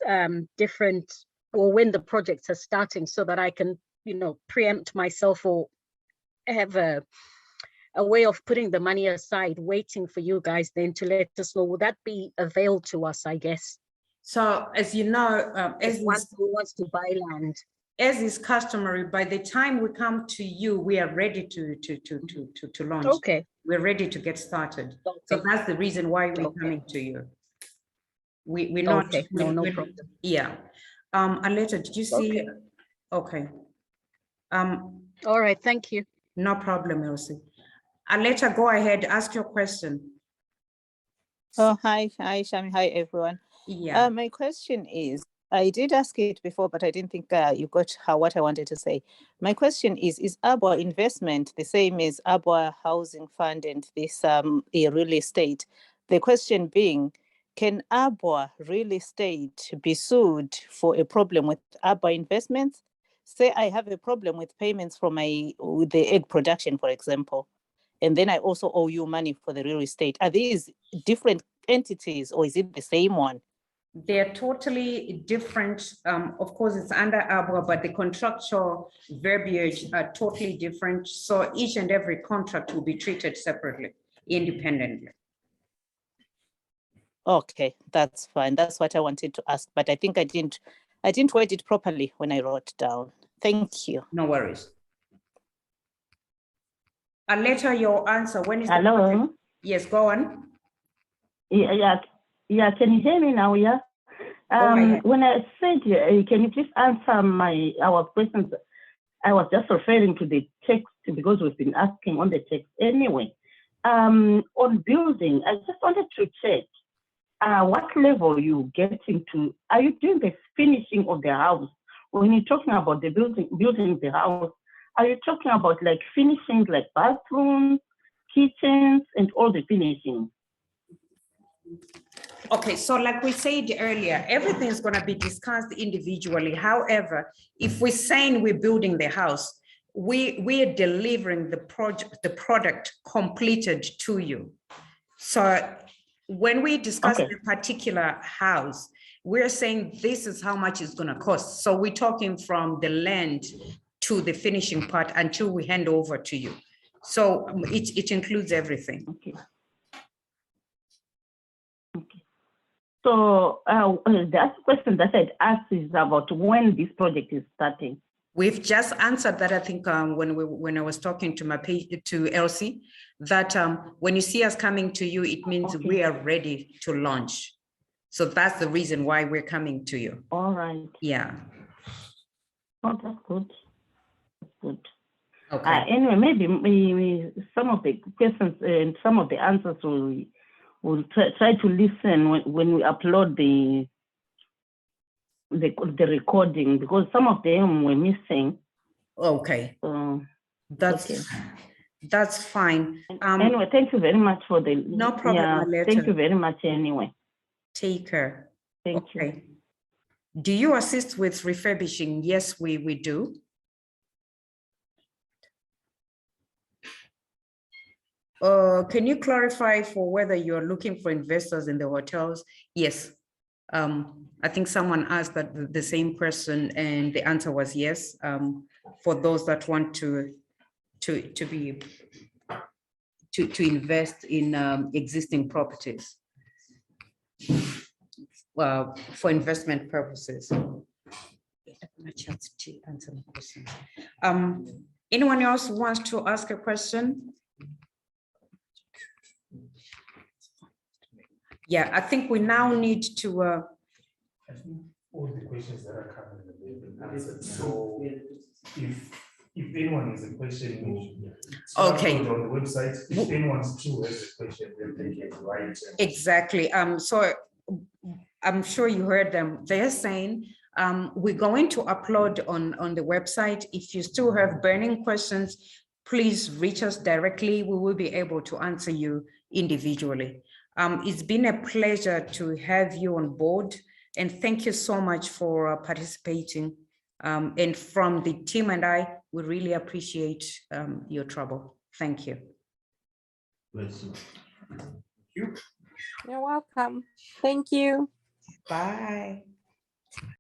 Speaker 14: different, or when the projects are starting, so that I can, you know, preempt myself or have a way of putting the money aside, waiting for you guys then to let us know. Would that be available to us, I guess?
Speaker 3: So as you know, as
Speaker 14: one who wants to buy land,
Speaker 3: as is customary, by the time we come to you, we are ready to launch.
Speaker 14: Okay.
Speaker 3: We're ready to get started.
Speaker 14: Okay.
Speaker 3: So that's the reason why we're coming to you. We're not.
Speaker 14: Okay. No problem.
Speaker 3: Yeah. Aleta, did you see? Okay.
Speaker 14: All right. Thank you.
Speaker 3: No problem, Elsie. Aleta, go ahead. Ask your question.
Speaker 15: Oh, hi, Shami. Hi, everyone.
Speaker 3: Yeah.
Speaker 15: My question is,
Speaker 16: I did ask it before, but I didn't think you got what I wanted to say. My question is ABWA investment the same as ABWA housing fund and this a real estate? The question being, can ABWA real estate be sued for a problem with ABWA investments? Say I have a problem with payments from with the egg production, for example, and then I also owe you money for the real estate. Are these different entities or is it the same one?
Speaker 3: They're totally different. Of course, it's under ABWA, but the contractual verbiage are totally different. So each and every contract will be treated separately, independently.
Speaker 16: Okay, that's fine. That's what I wanted to ask, but I think I didn't word it properly when I wrote down. Thank you.
Speaker 3: No worries. Later, your answer. When is
Speaker 17: Hello?
Speaker 3: Yes, go on.
Speaker 17: Yeah, can you hear me now? Yeah. When I said, can you please answer our questions? I was just referring to the text because we've been asking on the text anyway. On building, I just wanted to check what level you getting to. Are you doing the finishing of the house? When you're talking about the building the house, are you talking about like finishing like bathrooms, kitchens, and all the finishing?
Speaker 3: Okay, so like we said earlier, everything is going to be discussed individually. However, if we're saying we're building the house, we are delivering the product completed to you. So when we discuss a particular house, we're saying this is how much it's going to cost. So we're talking from the land to the finishing part until we hand over to you. So it includes everything.
Speaker 17: Okay. So the other question that I'd asked is about when this project is starting.
Speaker 3: We've just answered that. I think when I was talking to Elsie, that when you see us coming to you, it means we are ready to launch. So that's the reason why we're coming to you.
Speaker 17: All right.
Speaker 3: Yeah.
Speaker 17: Oh, that's good. That's good.
Speaker 3: Okay.
Speaker 17: Anyway, maybe some of the questions and some of the answers we'll try to listen when we upload the recording, because some of them were missing.
Speaker 3: Okay. That's fine.
Speaker 17: Anyway, thank you very much for the.
Speaker 3: No problem.
Speaker 17: Yeah, thank you very much. Anyway,
Speaker 3: take care.
Speaker 17: Thank you.
Speaker 3: Do you assist with refurbishing? Yes, we do. Can you clarify for whether you're looking for investors in the hotels? Yes. I think someone asked that the same question, and the answer was yes. For those that want to invest in existing properties, for investment purposes. Anyone else wants to ask a question? Yeah, I think we now need to.
Speaker 6: I think all the questions that are coming have been answered. So if anyone has a question,
Speaker 3: okay,
Speaker 6: on the website. If anyone still has a question, then they can write.
Speaker 3: Exactly. So I'm sure you heard them. They're saying we're going to upload on the website. If you still have burning questions, please reach us directly. We will be able to answer you individually. It's been a pleasure to have you on board, and thank you so much for participating. And from the team and I, we really appreciate your trouble. Thank you.
Speaker 15: You're welcome. Thank you.
Speaker 3: Bye.